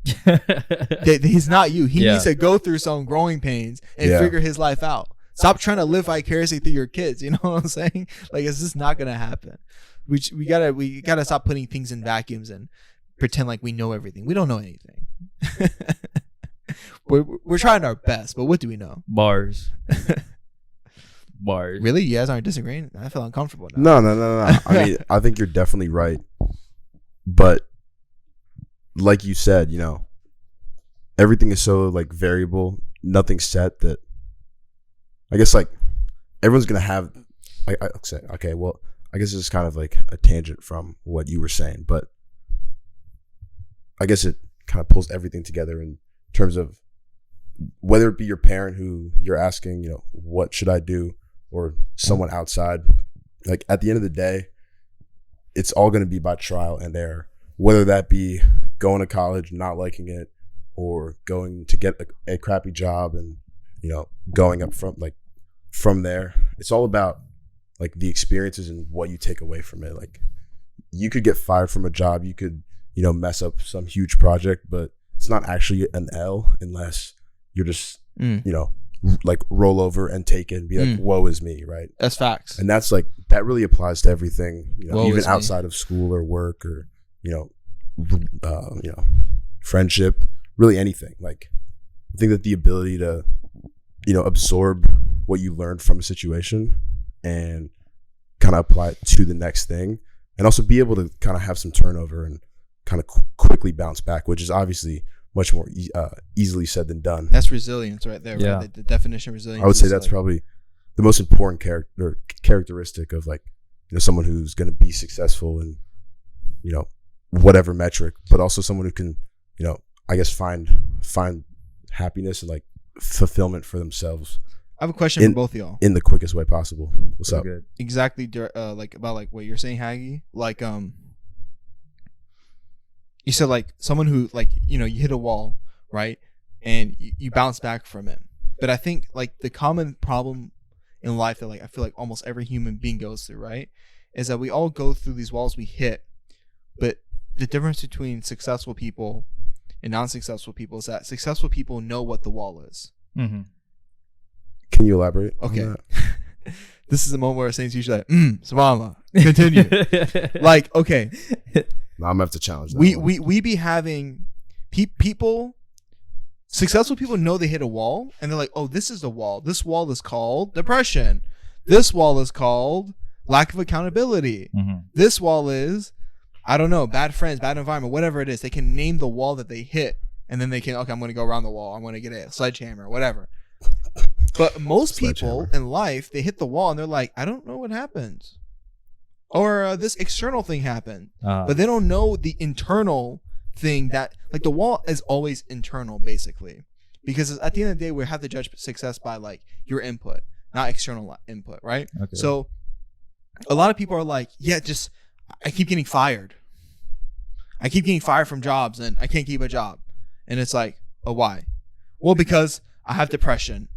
Speaker 3: He's not you. He needs to go through some growing pains and figure his life out. Stop trying to live vicariously through your kids. You know what I'm saying? Like, it's just not gonna happen. We gotta stop putting things in vacuums and pretend like we know everything. We don't know anything. we're trying our best, but what do we know?
Speaker 2: Bars.
Speaker 3: Really? You guys aren't disagreeing? I feel uncomfortable now.
Speaker 1: No. I mean, I think you're definitely right. But like you said, you know, everything is so like variable, nothing set, that I guess like everyone's gonna have. I say okay, well, I guess it's kind of like a tangent from what you were saying, but I guess it kind of pulls everything together in terms of whether it be your parent who you're asking, you know, what should I do, or someone outside. Like at the end of the day, it's all going to be by trial and error, whether that be going to college, not liking it, or going to get a crappy job and, you know, going up from there. It's all about like the experiences and what you take away from it. Like you could get fired from a job, you could, you know, mess up some huge project, but it's not actually an L unless you're just, you know, like roll over and take it and be like, woe is me, right?
Speaker 3: That's facts.
Speaker 1: And that's like, that really applies to everything, you know,
Speaker 3: Woe
Speaker 1: even
Speaker 3: is me.
Speaker 1: outside of school or work or, you know, friendship, really anything. Like, I think that the ability to, you know, absorb what you learned from a situation and kind of apply it to the next thing, and also be able to kind of have some turnover and kind of quickly bounce back, which is obviously much more easily said than done.
Speaker 3: That's resilience right there.
Speaker 2: Yeah.
Speaker 3: Right? The definition of resilience.
Speaker 1: I would say
Speaker 3: is
Speaker 1: that's
Speaker 3: like,
Speaker 1: probably the most important characteristic of like, you know, someone who's going to be successful in, you know, whatever metric, but also someone who can, you know, I guess find happiness and like fulfillment for themselves
Speaker 3: I have a question for both of y'all.
Speaker 1: in the quickest way possible. What's up?
Speaker 2: Good.
Speaker 3: Exactly, like about like what you're saying, Haggy. Like you said like someone who like, you know, you hit a wall, right, and you bounce back from it. But I think like the common problem in life that like I feel like almost every human being goes through, right, is that we all go through these walls we hit, but the difference between successful people and non-successful people is that successful people know what the wall is.
Speaker 2: Mm-hmm.
Speaker 1: Can you elaborate?
Speaker 3: Okay.
Speaker 1: On that?
Speaker 3: This is a moment where Saints usually like, Samama, continue. Like, okay,
Speaker 1: No, I'm gonna have to challenge that.
Speaker 3: we be having people, successful people know they hit a wall and they're like, oh, this is the wall. This wall is called depression. This wall is called lack of accountability.
Speaker 2: Mm-hmm.
Speaker 3: This wall is, I don't know, bad friends, bad environment, whatever it is. They can name the wall that they hit, and then they can, okay, I'm going to go around the wall. I'm going to get a sledgehammer, whatever. But most people in life, they hit the wall and they're like, I don't know what happens. Or this external thing happened. But they don't know the internal thing that, like, the wall is always internal, basically. Because at the end of the day, we have to judge success by, like, your input, not external input, right?
Speaker 2: Okay.
Speaker 3: So a lot of people are like, yeah, just, I keep getting fired. I keep getting fired from jobs and I can't keep a job. And it's like, oh, why? Well, because I have depression.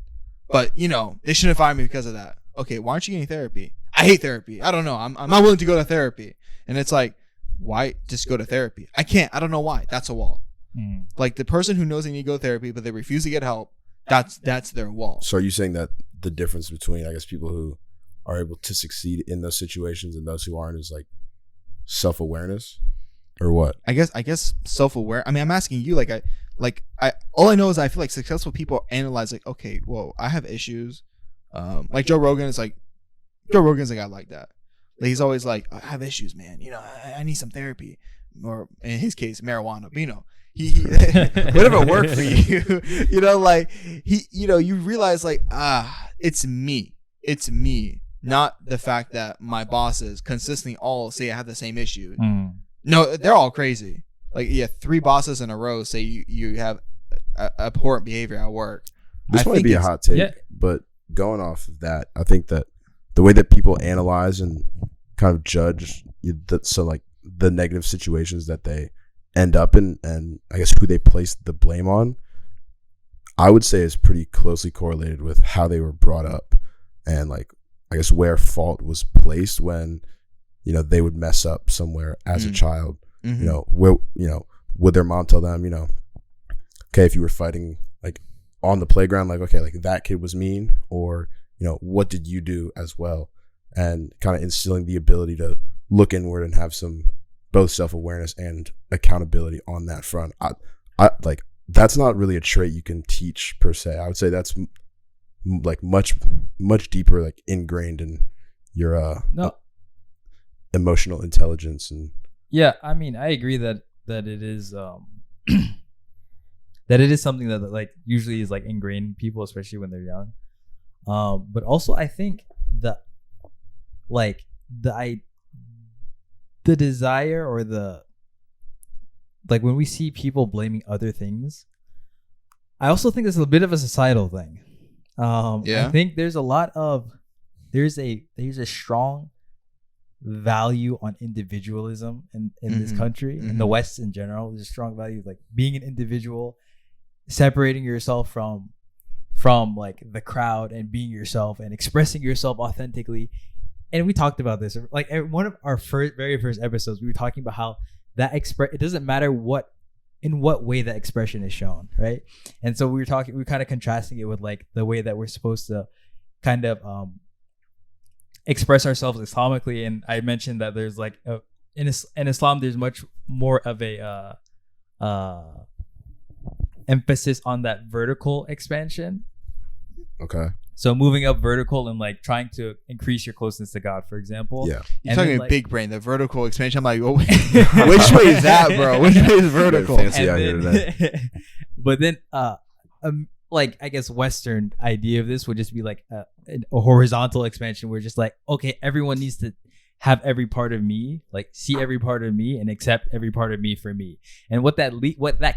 Speaker 3: But, you know, they shouldn't fire me because of that. Okay, why aren't you getting therapy? I hate therapy. I don't know. I'm not willing to go to therapy. And it's like, why just go to therapy? I can't. I don't know why. That's a wall.
Speaker 2: Mm.
Speaker 3: Like the person who knows they need to go to therapy, but they refuse to get help, that's their wall.
Speaker 1: So are you saying that the difference between, I guess, people who are able to succeed in those situations and those who aren't is like self-awareness, or what?
Speaker 3: I guess self-aware. I mean, I'm asking you, like all I know is I feel like successful people analyze like, okay, whoa, I have issues. Like Joe Rogan's a guy like that. Like, he's always like, I have issues, man. You know, I need some therapy, or in his case, marijuana. But, you know, he whatever worked for you. You know, like you realize like, it's me, not the fact that my bosses consistently all say I have the same issue.
Speaker 2: Mm.
Speaker 3: No, they're all crazy. Like, yeah, 3 bosses in a row say you have abhorrent behavior at work.
Speaker 1: This might be a hot take,
Speaker 2: yeah.
Speaker 1: but going off of that, I think that the way that people analyze and kind of judge the negative situations that they end up in, and I guess who they place the blame on, I would say is pretty closely correlated with how they were brought up, and like, I guess, where fault was placed when, you know, they would mess up somewhere as a child.
Speaker 3: Mm-hmm.
Speaker 1: You know, would their mom tell them, you know, okay, if you were fighting like on the playground, like, okay, like that kid was mean, or, you know, what did you do as well? And kind of instilling the ability to look inward and have some both self-awareness and accountability on that front. I like, that's not really a trait you can teach per se. I would say that's like much deeper, like ingrained in your emotional intelligence. And
Speaker 2: Yeah, I mean, I agree that it is that it is something that like usually is like ingrained in people, especially when they're young. But also I think the desire or the like when we see people blaming other things, I also think it's a bit of a societal thing. I think there's a strong value on individualism in this country, in the West in general. There's a strong value of like being an individual, separating yourself from like the crowd and being yourself and expressing yourself authentically. And we talked about this like in one of our very first episodes. We were talking about how that it doesn't matter in what way that expression is shown, right? And so we were kind of contrasting it with like the way that we're supposed to kind of express ourselves Islamically. And I mentioned that there's like in Islam there's much more of a emphasis on that vertical expansion.
Speaker 1: Okay.
Speaker 2: So moving up vertical and like trying to increase your closeness to God, for example.
Speaker 1: Yeah.
Speaker 3: You're talking like, big brain, the vertical expansion. I'm like, oh, which way is that, bro? Which way is vertical?
Speaker 1: Fancy out here today.
Speaker 2: But then, like I guess Western idea of this would just be like a horizontal expansion, where just like, okay, everyone needs to have every part of me, like see every part of me and accept every part of me for me. And what that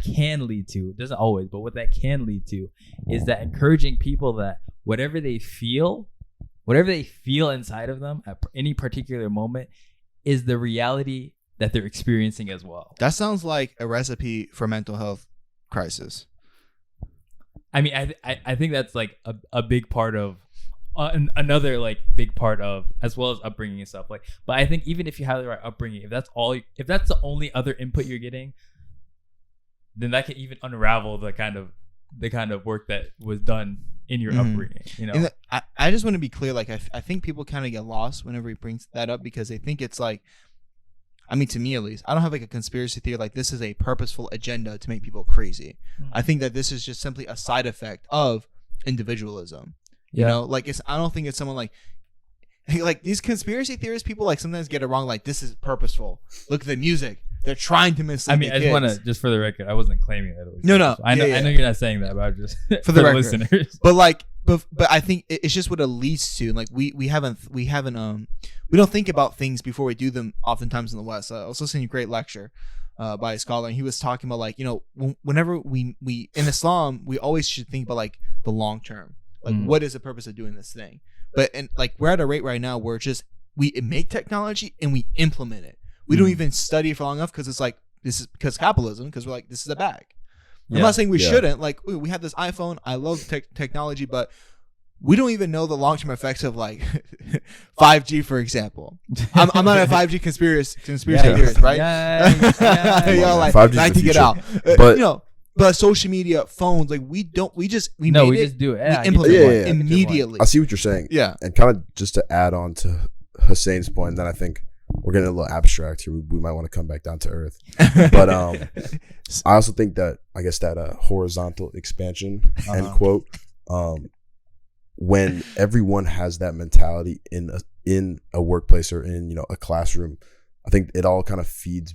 Speaker 2: can lead to, it doesn't always, but what that can lead to is that encouraging people that whatever they feel inside of them at any particular moment is the reality that they're experiencing as well.
Speaker 3: That sounds like a recipe for mental health crisis.
Speaker 2: I mean, I think that's like a big part of another like big part of, as well as upbringing and stuff like. But I think even if you have the right upbringing, if that's the only other input you're getting, then that can even unravel the kind of work that was done in your upbringing. You know,
Speaker 3: I just want to be clear. Like I think people kind of get lost whenever he brings that up, because they think it's like, I mean, to me at least, I don't have like a conspiracy theory like this is a purposeful agenda to make people crazy. I think that this is just simply a side effect of individualism. You know, like I don't think it's someone like these conspiracy theorists, people like sometimes get it wrong. Like this is purposeful. Look at the music. They're trying to mislead.
Speaker 2: I mean, I just want to, just for the record, I wasn't claiming that it was.
Speaker 3: No.
Speaker 2: I know you're not saying that, but I'm just
Speaker 3: for the record.
Speaker 2: listeners.
Speaker 3: But like, but I think it's just what it leads to. Like we don't think about things before we do them. Oftentimes in the West, I was listening to a great lecture by a scholar, and he was talking about like, you know, whenever we in Islam, we always should think about like the long term. Like, what is the purpose of doing this thing? And like, we're at a rate right now where we make technology and we implement it. We don't even study for long enough because it's like, this is because capitalism, because we're like, this is a bag. I'm not saying we shouldn't. Like, we have this iPhone. I love technology, but we don't even know the long-term effects of like 5G, for example. I'm not a 5G conspiracy theorist, right? Y'all like,
Speaker 1: 5G's
Speaker 3: like
Speaker 1: the
Speaker 3: to get
Speaker 1: future.
Speaker 3: out.
Speaker 1: But
Speaker 3: you know, but social media, phones, like we just do it.
Speaker 2: We
Speaker 3: implement it
Speaker 1: yeah.
Speaker 3: immediately.
Speaker 1: I see what you're saying.
Speaker 3: Yeah.
Speaker 1: And kind of just to add on to Hussein's point, then I think we're getting a little abstract here. We might want to come back down to earth. But I also think that, I guess that horizontal expansion, end quote, when everyone has that mentality in a workplace or in, you know, a classroom, I think it all kind of feeds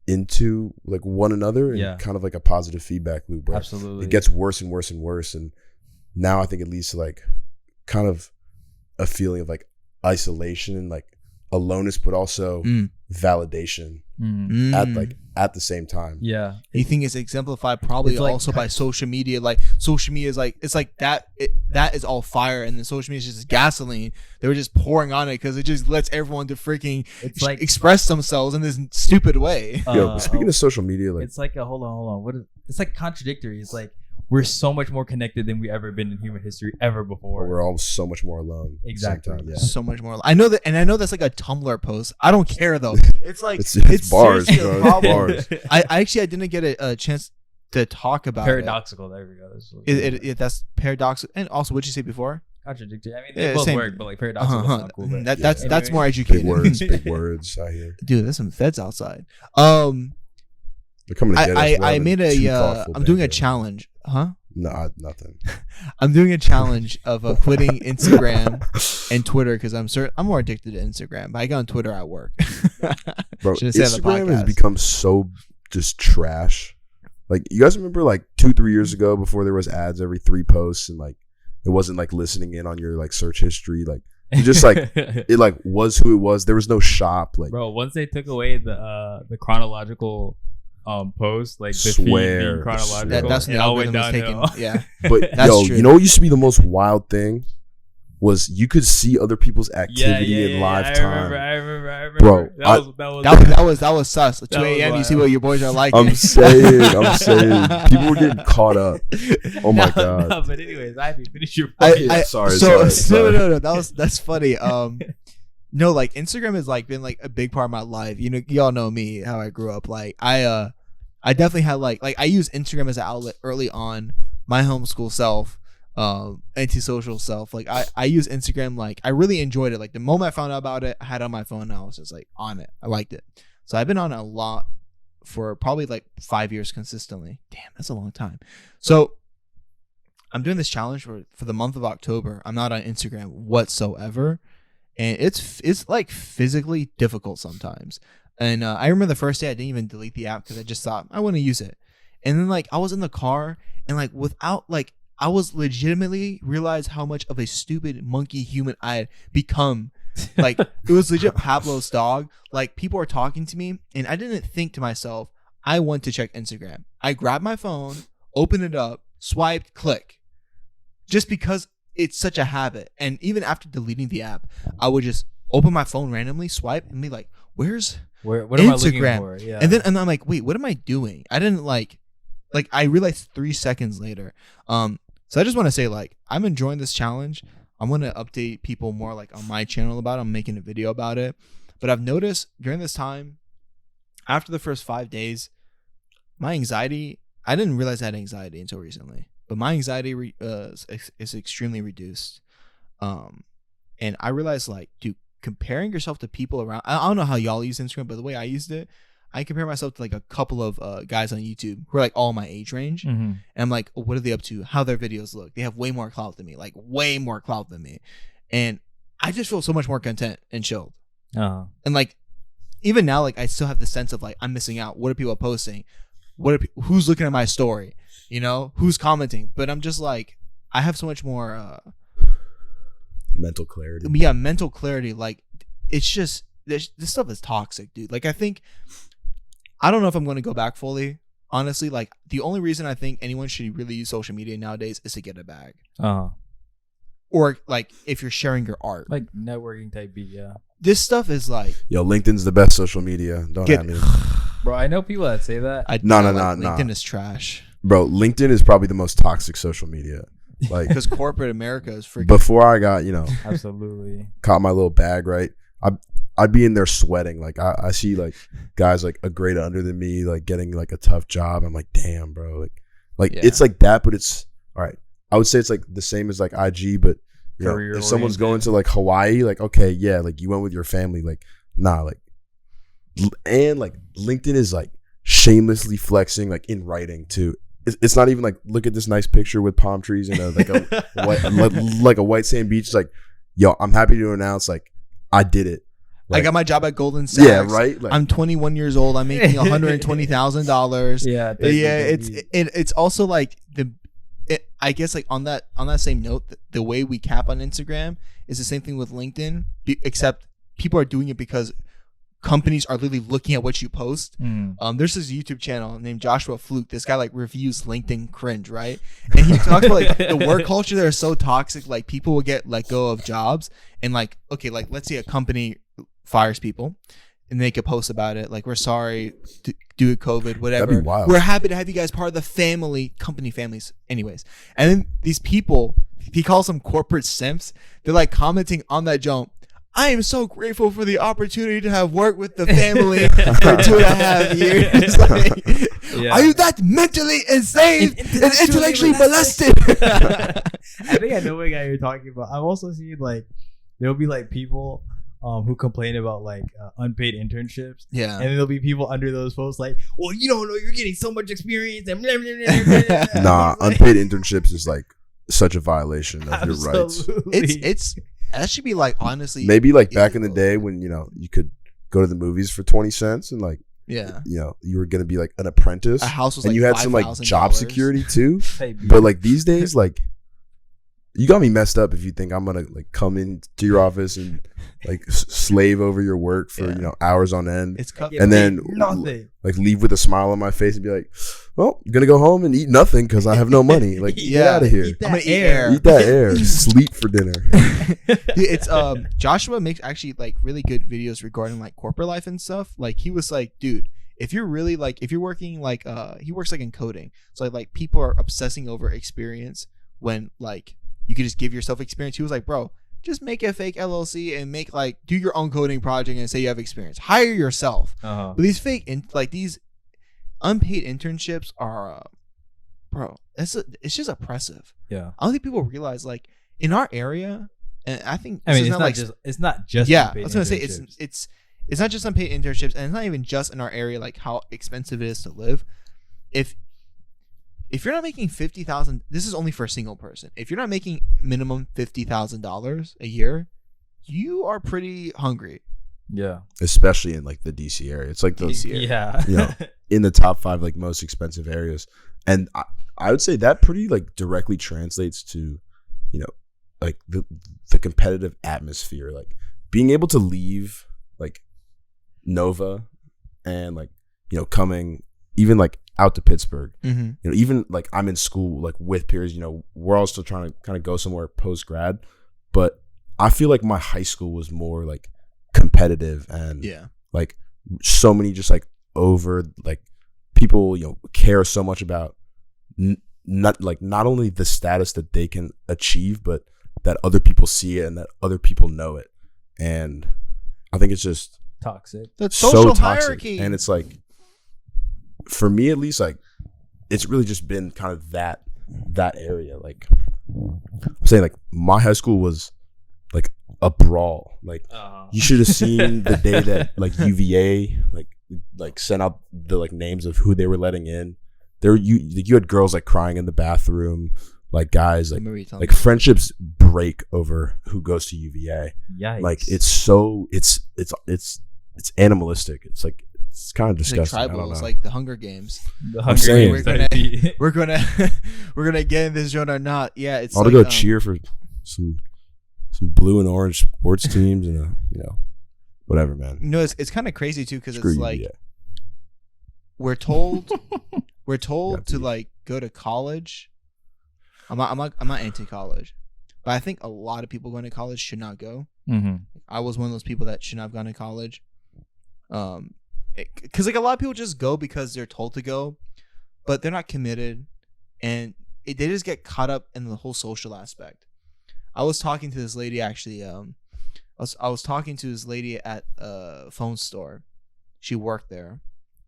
Speaker 1: into like one another and kind of like a positive feedback loop where
Speaker 2: absolutely
Speaker 1: it gets worse and worse and worse. And now I think it leads to like kind of a feeling of like isolation and like aloneness, but also validation at the same time.
Speaker 2: Yeah.
Speaker 3: You think it's exemplified probably
Speaker 2: like,
Speaker 3: also by social media. Like social media is like, it's like that is all fire, and then social media is just gasoline. They were just pouring on it because it just lets everyone to freaking like express themselves in this stupid way.
Speaker 1: Yo, speaking of social media, like
Speaker 2: it's like hold on. It's like contradictory. It's like we're so much more connected than we ever been in human history ever before.
Speaker 1: We're all so much more alone.
Speaker 2: Exactly.
Speaker 1: Yeah.
Speaker 3: So much more. I know that, and I know that's like a Tumblr post. I don't care though. It's like
Speaker 1: it's bars, bro. It's bars.
Speaker 3: I didn't get a chance to talk about
Speaker 2: paradoxical. There we go.
Speaker 3: That's paradoxical. And also, what'd you say before?
Speaker 2: Contradictory. I mean, they both work, but like paradoxical is not cool. But
Speaker 3: that's more educated.
Speaker 1: Big words. I hear.
Speaker 3: Dude, there's some feds outside.
Speaker 1: They're coming to get us.
Speaker 3: I made I'm doing a challenge. Huh?
Speaker 1: No, nothing.
Speaker 3: I'm doing a challenge of quitting Instagram and Twitter because I'm more addicted to Instagram. But I go on Twitter at work.
Speaker 1: Bro, Instagram has become so just trash. Like, you guys remember like 2-3 years ago, before there was ads every 3 posts, and like it wasn't like listening in on your like search history, like it just like it like was who it was. There was no shop, like
Speaker 2: bro. Once they took away the chronological post, like the feed being chronological,
Speaker 3: that's when the algorithm was taken. Yeah,
Speaker 1: but
Speaker 3: That's true.
Speaker 1: you know what used to be the most wild thing was you could see other people's activity in live time.
Speaker 2: I remember.
Speaker 1: Bro,
Speaker 3: that was sus. At 2 a.m. You see what your boys are like.
Speaker 1: I'm saying, people were getting caught up. Oh my god.
Speaker 2: No, but anyways, I didn't finish your point.
Speaker 1: Sorry.
Speaker 3: No. That's funny. No, like Instagram has like been like a big part of my life. You know, y'all know me, how I grew up. Like I definitely had like I used Instagram as an outlet early on. My homeschool self, antisocial self. Like I use Instagram. Like I really enjoyed it. Like the moment I found out about it, I had it on my phone. And I was just like on it. I liked it. So I've been on it a lot for probably like 5 years consistently. Damn, that's a long time. So I'm doing this challenge for the month of October. I'm not on Instagram whatsoever. And it's like physically difficult sometimes. And I remember the first day I didn't even delete the app because I just thought I want to use it. And then like I was in the car and like without like I was legitimately realized how much of a stupid monkey human I had become. Like it was legit Pablo's dog. Like people are talking to me and I didn't think to myself, I want to check Instagram. I grabbed my phone, opened it up, swiped, click. Just because it's such a habit. And even after deleting the app, I would just open my phone randomly, swipe, and be like, where's
Speaker 2: what
Speaker 3: Instagram?
Speaker 2: am I looking for? Yeah.
Speaker 3: And I'm like, wait, what am I doing? I didn't like I realized 3 seconds later. So I just want to say, like, I'm enjoying this challenge. I'm going to update people more like on my channel about it. I'm making a video about it. But I've noticed during this time, after the first 5 days, my anxiety, I didn't realize I had anxiety until recently. But my anxiety is extremely reduced. And I realized, like, dude, comparing yourself to people around, I don't know how y'all use Instagram, but the way I used it, I compare myself to like a couple of guys on YouTube who are like all my age range. Mm-hmm. And I'm like, oh, what are they up to? How their videos look? They have way more clout than me, like way more clout than me. And I just feel so much more content and chilled. And like, even now, like I still have the sense of like, I'm missing out. What are people posting? Who's looking at my story? You know, who's commenting? But I'm just like, I have so much more
Speaker 1: mental clarity.
Speaker 3: Yeah, mental clarity. Like, it's just this stuff is toxic, dude. Like, I don't know if I'm going to go back fully. Honestly, like the only reason I think anyone should really use social media nowadays is to get a bag. Or like if you're sharing your art,
Speaker 2: like networking type beat. Yeah.
Speaker 3: This stuff is like,
Speaker 1: yo, LinkedIn's the best social media. Don't have me,
Speaker 2: bro. I know people that say that.
Speaker 1: No.
Speaker 3: LinkedIn is trash,
Speaker 1: bro. LinkedIn is probably the most toxic social media. Like
Speaker 3: because corporate America is freaking.
Speaker 1: Before I got,
Speaker 2: absolutely
Speaker 1: caught my little bag, right? I'd be in there sweating. Like I see like guys like a grade under than me, like getting like a tough job. I'm like, damn, bro. Like yeah. It's like that, but it's all right. I would say it's like the same as like IG, but you know, if someone's going to like Hawaii, like okay, yeah, like you went with your family, like nah, like and like LinkedIn is like shamelessly flexing like in writing too. It's not even like look at this nice picture with palm trees and like a white sand beach. It's like, yo, I'm happy to announce like I did it.
Speaker 3: Like, I got my job at Golden Sachs.
Speaker 1: Yeah, right.
Speaker 3: Like, I'm 21 years old. I'm making $120,000.
Speaker 2: Yeah,
Speaker 3: It's also like I guess like on that same note, the way we cap on Instagram is the same thing with LinkedIn, except people are doing it because companies are literally looking at what you post. There's this YouTube channel named Joshua Fluke. This guy like reviews LinkedIn cringe, right? And he talks about like the work culture there is so toxic. Like people will get let go of jobs, and like okay, like let's say a company fires people and they could post about it like we're sorry due to COVID, whatever.
Speaker 1: That'd be wild.
Speaker 3: We're happy to have you guys part of the company families anyways. And then these people, he calls them corporate simps, they're like commenting on that jump, I am so grateful for the opportunity to have worked with the family for 2.5 years. Like, yeah. Are you that mentally insane and intellectually molested?
Speaker 2: I think I know what guy you're talking about. I've also seen like there'll be like people who complain about like unpaid internships.
Speaker 3: Yeah.
Speaker 2: And then there'll be people under those posts like, well, you don't know, you're getting so much experience. And blah, blah, blah, blah.
Speaker 1: Nah, unpaid internships is like such a violation of your rights.
Speaker 3: It's that should be like honestly
Speaker 1: maybe like back in the day when you could go to the movies for 20 cents and like
Speaker 3: Yeah.
Speaker 1: you know, you were gonna be like an apprentice,
Speaker 3: A house was
Speaker 1: and
Speaker 3: like
Speaker 1: you had some like
Speaker 3: $5,000.
Speaker 1: job security too.
Speaker 2: Hey,
Speaker 1: But like these days, like you got me messed up if you think I'm gonna like come into your office and like slave over your work for
Speaker 3: Yeah.
Speaker 1: you know hours on end,
Speaker 3: It's cut.
Speaker 1: and then
Speaker 2: nothing.
Speaker 1: like leave with a smile on my face and be like, "Well, I'm gonna go home and eat nothing because I have no money." Like, get
Speaker 3: Yeah.
Speaker 1: out of here.
Speaker 2: Eat that
Speaker 3: I'm gonna eat
Speaker 2: air.
Speaker 1: Eat that air. Sleep for dinner.
Speaker 3: Dude, it's Joshua makes actually like really good videos regarding like corporate life and stuff. Like he was like, dude, if you're really like if you're working like he works like in coding, so like people are obsessing over experience when like you could just give yourself experience. He was like, bro, just make a fake LLC and make like do your own coding project and say you have experience. Hire yourself. But these fake like these unpaid internships are bro, it's just oppressive.
Speaker 2: Yeah.
Speaker 3: I don't think people realize like in our area, and I think
Speaker 2: I mean,
Speaker 3: is
Speaker 2: it's not just
Speaker 3: yeah. I
Speaker 2: unpaid
Speaker 3: was gonna say
Speaker 2: internships.
Speaker 3: it's not just unpaid internships, and it's not even just in our area like how expensive it is to live. If you're not making $50,000, this is only for a single person. If you're not making minimum $50,000 a year, you are pretty hungry.
Speaker 2: Yeah.
Speaker 1: Especially in like the DC area. It's like the
Speaker 3: DC area.
Speaker 2: Yeah.
Speaker 1: you know in the top 5 like most expensive areas, and I would say that pretty like directly translates to you know like the competitive atmosphere, like being able to leave like Nova and like you know coming even like out to Pittsburgh,
Speaker 3: Mm-hmm.
Speaker 1: you know, even like I'm in school like with peers, you know, we're all still trying to kind of go somewhere post grad, but I feel like my high school was more like competitive and
Speaker 3: Yeah.
Speaker 1: like so many just like over like people you know care so much about not only the status that they can achieve, but that other people see it and that other people know it, and I think it's just
Speaker 2: Toxic.
Speaker 3: The
Speaker 1: so
Speaker 3: social
Speaker 1: toxic.
Speaker 3: hierarchy.
Speaker 1: And it's like for me at least like it's really just been kind of that area. Like I'm saying like my high school was like a brawl. Like you should have seen the day that like UVA like sent out the like names of who they were letting in. You had girls like crying in the bathroom, like guys like friendships break over who goes to UVA.
Speaker 2: Yikes.
Speaker 1: Like it's animalistic. It's like it's kind of
Speaker 3: It's like
Speaker 1: disgusting. I don't
Speaker 3: tribal.
Speaker 1: know.
Speaker 3: It's like the Hunger Games.
Speaker 2: The
Speaker 1: I'm
Speaker 2: Hunger
Speaker 1: saying.
Speaker 2: Games type beat.
Speaker 3: We're gonna get in this joint or not? Yeah, it's.
Speaker 1: I'll
Speaker 3: like,
Speaker 1: go cheer for some blue and orange sports teams and you know whatever, man.
Speaker 3: You know, it's kind of crazy too because
Speaker 1: Screw
Speaker 3: it's
Speaker 1: you,
Speaker 3: like
Speaker 1: yeah.
Speaker 3: we're told
Speaker 1: Yeah,
Speaker 3: to
Speaker 1: dude.
Speaker 3: like go to college. I'm not anti-college, but I think a lot of people going to college should not go.
Speaker 2: Mm-hmm.
Speaker 3: I was one of those people that should not have gone to college. Because like a lot of people just go because they're told to go, but they're not committed, and they just get caught up in the whole social aspect. I was talking to this lady actually. I was talking to this lady at a phone store. She worked there.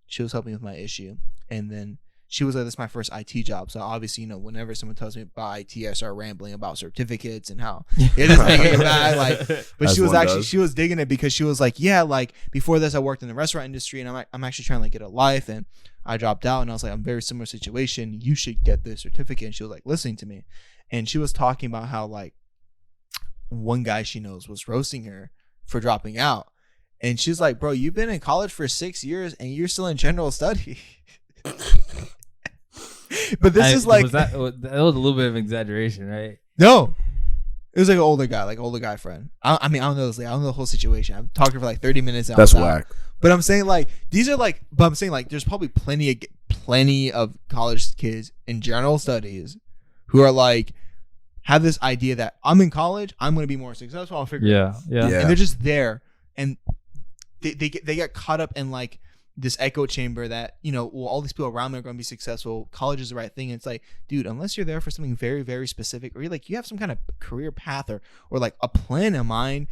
Speaker 3: She was helping with my issue, and then she was like, "This is my first IT job." So obviously, you know, whenever someone tells me about IT, I start rambling about certificates and how it is making it bad. Like, but
Speaker 1: As
Speaker 3: she was
Speaker 1: one
Speaker 3: actually
Speaker 1: does.
Speaker 3: she was digging it because she was like, "Yeah, like before this, I worked in the restaurant industry, and I'm actually trying to like get a life, and I dropped out, and I was like, I'm very similar situation. You should get this certificate." And she was like listening to me, and she was talking about how like one guy she knows was roasting her for dropping out. And she's like, "Bro, you've been in college for 6 years and you're still in general study." But this is like
Speaker 2: that was a little bit of exaggeration, right?
Speaker 3: no, it was like an older guy friend. I mean, I don't know this. I don't know the whole situation. I've talked to her for like 30 minutes.
Speaker 1: That's whack.
Speaker 3: But I'm saying like these are like. But I'm saying like there's probably plenty of college kids in general studies who are like have this idea that I'm in college, I'm going to be more successful. I'll figure it out.
Speaker 2: Yeah.
Speaker 3: And they're just there, and they get caught up in like this echo chamber that, you know, well, all these people around me are going to be successful. College is the right thing. And it's like, dude, unless you're there for something very, very specific, or you're like you have some kind of career path or like a plan in mind,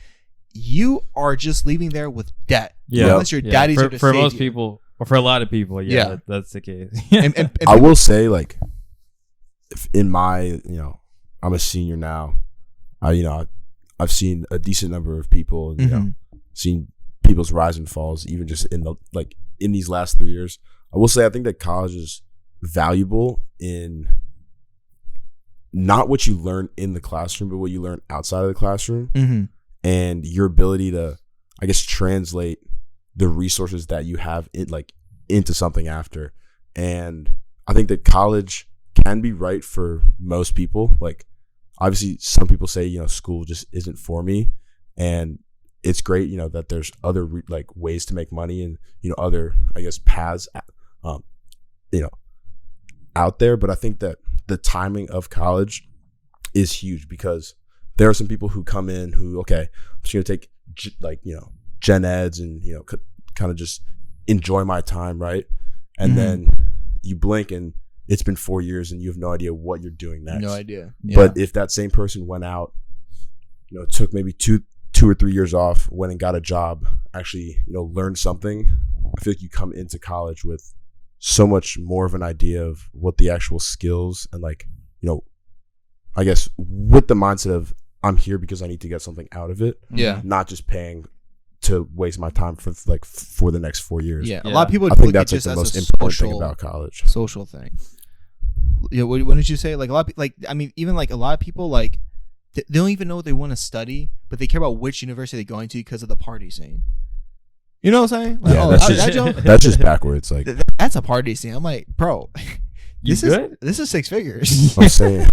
Speaker 3: you are just leaving there with debt.
Speaker 2: Yeah.
Speaker 3: Unless your daddy's there to
Speaker 2: for
Speaker 3: save
Speaker 2: most
Speaker 3: you.
Speaker 2: people, or for a lot of people,
Speaker 3: Yeah.
Speaker 2: that's the case.
Speaker 3: And
Speaker 1: I will say like if in my you know I'm a senior now. I've seen a decent number of people, and, you know, seen people's rise and falls, even just in these last 3 years. I will say I think that college is valuable in not what you learn in the classroom, but what you learn outside of the classroom, and your ability to, I guess, translate the resources that you have into something after. And I think that college can be right for most people. Like, obviously, some people say, school just isn't for me. And it's great, that there's other ways to make money and, other, I guess, paths, out there. But I think that the timing of college is huge, because there are some people who come in who, okay, I'm just going to take gen eds and, kind of just enjoy my time. Right. And then you blink and it's been 4 years and you have no idea what you're doing next.
Speaker 3: No idea. Yeah.
Speaker 1: But if that same person went out, took maybe two or 3 years off, went and got a job, actually, learned something, I feel like you come into college with so much more of an idea of what the actual skills and I guess with the mindset of I'm here because I need to get something out of it.
Speaker 3: Yeah.
Speaker 1: Not just paying to waste my time for the next 4 years.
Speaker 3: Yeah. A lot of people
Speaker 1: I think
Speaker 3: look
Speaker 1: that's
Speaker 3: at it just
Speaker 1: the
Speaker 3: as
Speaker 1: most
Speaker 3: a
Speaker 1: important thing
Speaker 3: social,
Speaker 1: about college.
Speaker 3: social thing. Yeah. What did you say? Like a lot of even like a lot of people like they don't even know what they want to study, but they care about which university they're going to because of the party scene. You know what I'm saying? Like,
Speaker 1: Yeah,
Speaker 3: that
Speaker 1: that's just backwards. Like,
Speaker 3: that's a party scene. I'm like, bro, this is 6 figures.
Speaker 1: I'm saying,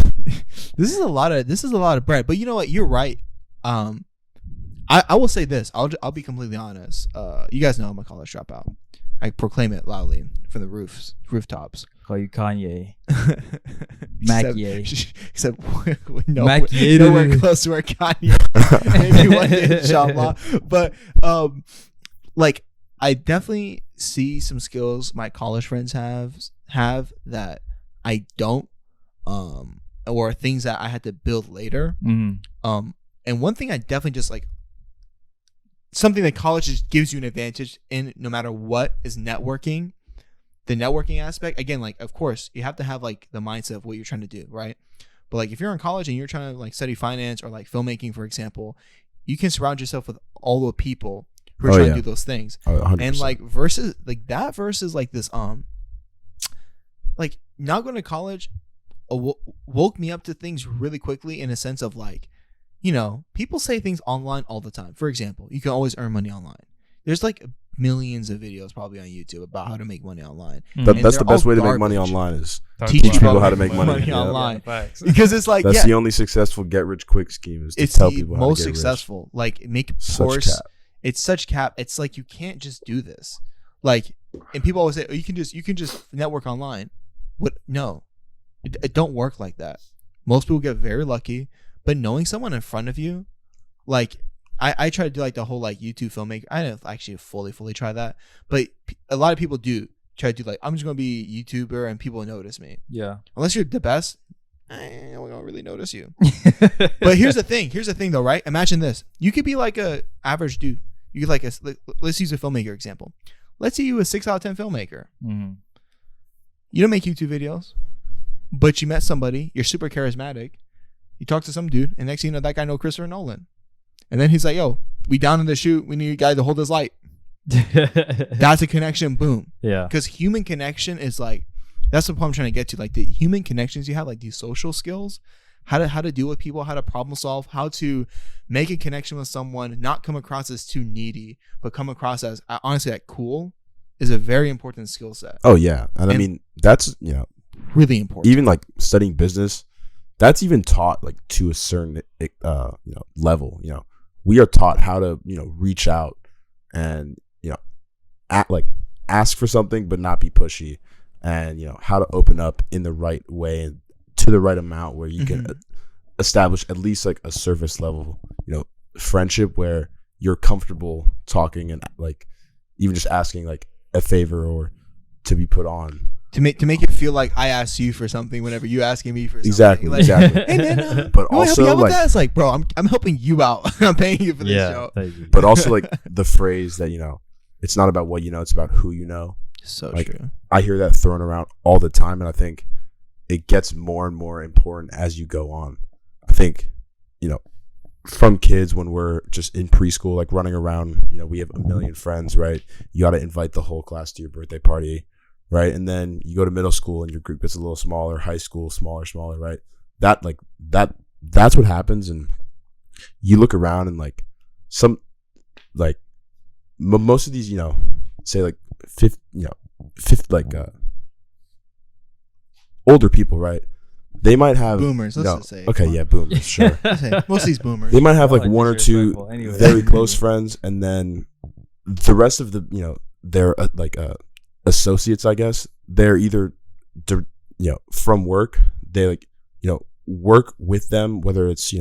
Speaker 3: this is a lot of bread. But you know what? You're right. I will say this. I'll be completely honest. You guys know I'm a college dropout. I proclaim it loudly from the rooftops.
Speaker 2: Call you Kanye. Mackie.
Speaker 3: Except nowhere close to where Kanye. Maybe one day, inshallah. But like, I definitely see some skills my college friends have that I don't, or things that I had to build later.
Speaker 2: Mm-hmm.
Speaker 3: And one thing I definitely just like, something that college just gives you an advantage in, no matter what, is networking. The networking aspect, again, like, of course, you have to have like the mindset of what you're trying to do, right? But like, if you're in college and you're trying to like study finance or like filmmaking, for example, you can surround yourself with all the people who are trying to do those things.
Speaker 1: 100%.
Speaker 3: And like versus like this, like not going to college woke me up to things really quickly, in a sense of like, people say things online all the time. For example, you can always earn money online. There's like millions of videos probably on YouTube about how to make money online.
Speaker 1: That's the best way to make money online, is
Speaker 3: teach
Speaker 1: people how to make money
Speaker 3: online. Because it's like,
Speaker 1: that's the only successful get rich quick scheme, is to
Speaker 3: it's
Speaker 1: tell
Speaker 3: the
Speaker 1: people how to
Speaker 3: most
Speaker 1: get rich.
Speaker 3: successful. Like, make a
Speaker 1: Such
Speaker 3: course.
Speaker 1: cap.
Speaker 3: It's such cap. It's like, you can't just do this. Like, and people always say, oh, you can just network online. What? No, it don't work like that. Most people get very lucky, but knowing someone in front of you, like, I try to do like the whole like YouTube filmmaker. I didn't actually fully try that, but a lot of people do try to do like, I'm just gonna be a YouTuber and people will notice me.
Speaker 2: Yeah.
Speaker 3: Unless you're the best, I don't really notice you. But here's the thing though, right? Imagine this. You could be like a average dude. You could like let's use a filmmaker example. Let's say you a 6 out of 10 filmmaker.
Speaker 2: Mm-hmm.
Speaker 3: You don't make YouTube videos, but you met somebody. You're super charismatic. You talk to some dude, and next thing you know, that guy knows Christopher Nolan. And then he's like, yo, we down in the shoot. We need a guy to hold his light. That's a connection. Boom.
Speaker 2: Yeah.
Speaker 3: Because human connection is like, that's the point I'm trying to get to. Like, the human connections you have, like these social skills, how to deal with people, how to problem solve, how to make a connection with someone, not come across as too needy, but come across as honestly like cool, is a very important skill set.
Speaker 1: Oh yeah, and I mean that's
Speaker 3: really important.
Speaker 1: Even like studying business, that's even taught like to a certain level. We are taught how to reach out and ask for something but not be pushy, and how to open up in the right way and to the right amount where you can establish at least like a surface level friendship where you're comfortable talking and like even just asking like a favor or to be put on.
Speaker 3: To make it feel like I asked you for something whenever you asking me for something.
Speaker 1: Exactly,
Speaker 3: like,
Speaker 1: exactly.
Speaker 3: Hey man,
Speaker 1: but
Speaker 3: you
Speaker 1: also
Speaker 3: help me out with
Speaker 1: like
Speaker 3: that? It's like, bro, I'm helping you out. I'm paying you for this show.
Speaker 1: But also like the phrase that it's not about what it's about who you know.
Speaker 3: So
Speaker 1: like,
Speaker 3: true.
Speaker 1: I hear that thrown around all the time, and I think it gets more and more important as you go on. I think from kids when we're just in preschool, like running around, we have a million friends, right? You got to invite the whole class to your birthday party. Right. And then you go to middle school and your group gets a little smaller, high school, smaller, right? That's what happens. And you look around and like most of these, say like older people, right? They might have
Speaker 3: boomers. Let's just say.
Speaker 1: Okay, yeah, boomers. Sure.
Speaker 3: Most of these boomers.
Speaker 1: They might have like
Speaker 2: Like
Speaker 1: one or two
Speaker 2: disrespectful anyway.
Speaker 1: very close friends, and then the rest of the their associates, I guess. They're either from work. They like work with them, whether it's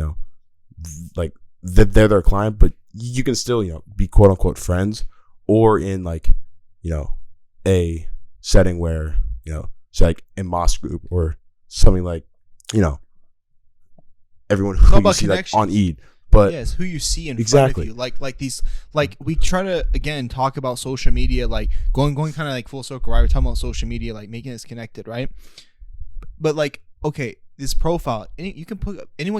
Speaker 1: like they're their client, but you can still be quote unquote friends, or in like a setting where say like a mosque group or something like everyone who you see like on Eid. But
Speaker 3: yes, who you see in
Speaker 1: exactly.
Speaker 3: front of you, like these, like we try to again talk about social media, like going kind of like full circle, right? We're talking about social media, like making us connected, right? But like, okay, this profile, anyone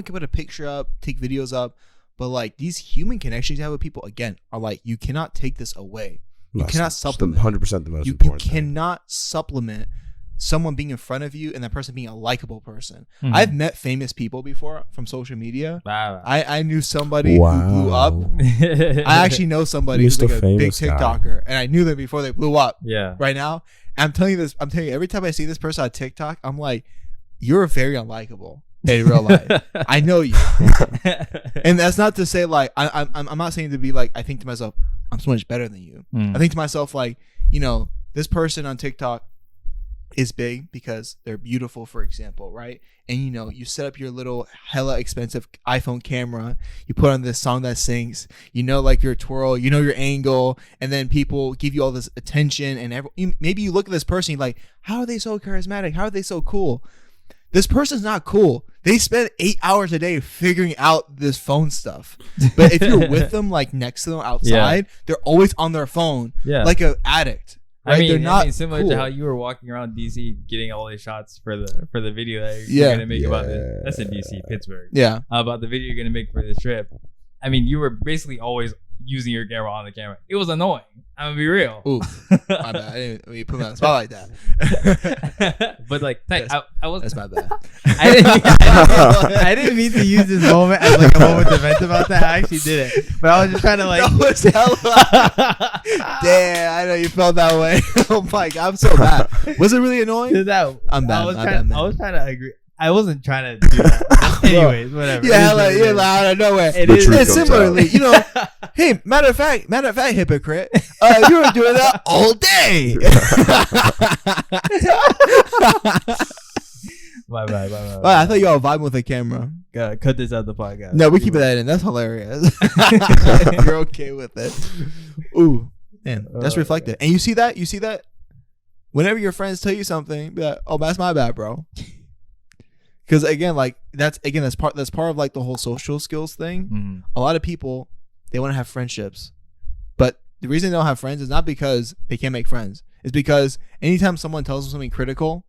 Speaker 3: can put a picture up, take videos up, but like these human connections you have with people, again, are like you cannot take this away. You cannot supplement.
Speaker 1: 100% the most
Speaker 3: you
Speaker 1: important.
Speaker 3: You cannot supplement someone being in front of you and that person being a likable person.
Speaker 2: Mm-hmm.
Speaker 3: I've met famous people before from social media.
Speaker 2: Wow.
Speaker 3: I knew somebody who blew up. I actually know somebody who's like a big TikToker, and I knew them before they blew up.
Speaker 2: Yeah.
Speaker 3: Right now, I'm telling you, every time I see this person on TikTok, I'm like, you're very unlikable in real life. I know you. And that's not to say like I'm not saying to be like, I think to myself, I'm so much better than you. I think to myself like, this person on TikTok is big because they're beautiful, for example, right? And you set up your little hella expensive iPhone camera, you put on this song that sings, like your twirl, your angle, and then people give you all this attention, and maybe you look at this person, you're like, how are they so charismatic? How are they so cool? This person's not cool. They spend 8 hours a day figuring out this phone stuff. But if you're with them, like next to them outside, they're always on their phone, like an addict. Right?
Speaker 2: I mean,
Speaker 3: they're not
Speaker 2: similar
Speaker 3: cool.
Speaker 2: to how you were walking around DC getting all these shots for the video that you're gonna make about this. That's in DC, Pittsburgh.
Speaker 3: Yeah.
Speaker 2: About the video you're gonna make for this trip. I mean, you were basically always using your camera on the camera. It was annoying. I'm gonna be real.
Speaker 3: Ooh, my bad. I didn't mean to put me on the spot like that.
Speaker 2: But like, I was.
Speaker 3: That's my bad.
Speaker 4: I didn't mean to use this moment as like a moment to vent about that. I actually did it, but I was just trying to like.
Speaker 3: That was hella. Damn, I know you felt that way. Oh my god, I'm so bad. Was it really annoying? I'm bad.
Speaker 4: I was trying to agree. I wasn't trying to do that. Anyways, whatever.
Speaker 3: Yeah, like you're out of nowhere.
Speaker 4: It is.
Speaker 3: And similarly, hey, matter of fact, hypocrite, you were doing that all day.
Speaker 2: My bad.
Speaker 3: I thought y'all vibing with a camera.
Speaker 4: God, cut this out of the podcast.
Speaker 3: No, we keep that in. That's hilarious. You're okay with it. Ooh, man, that's reflective. And you see that? Whenever your friends tell you something, be like, oh, that's my bad, bro. Because again, like that's part of like the whole social skills thing.
Speaker 2: Mm-hmm.
Speaker 3: A lot of people, they want to have friendships, but the reason they don't have friends is not because they can't make friends. It's because anytime someone tells them something critical,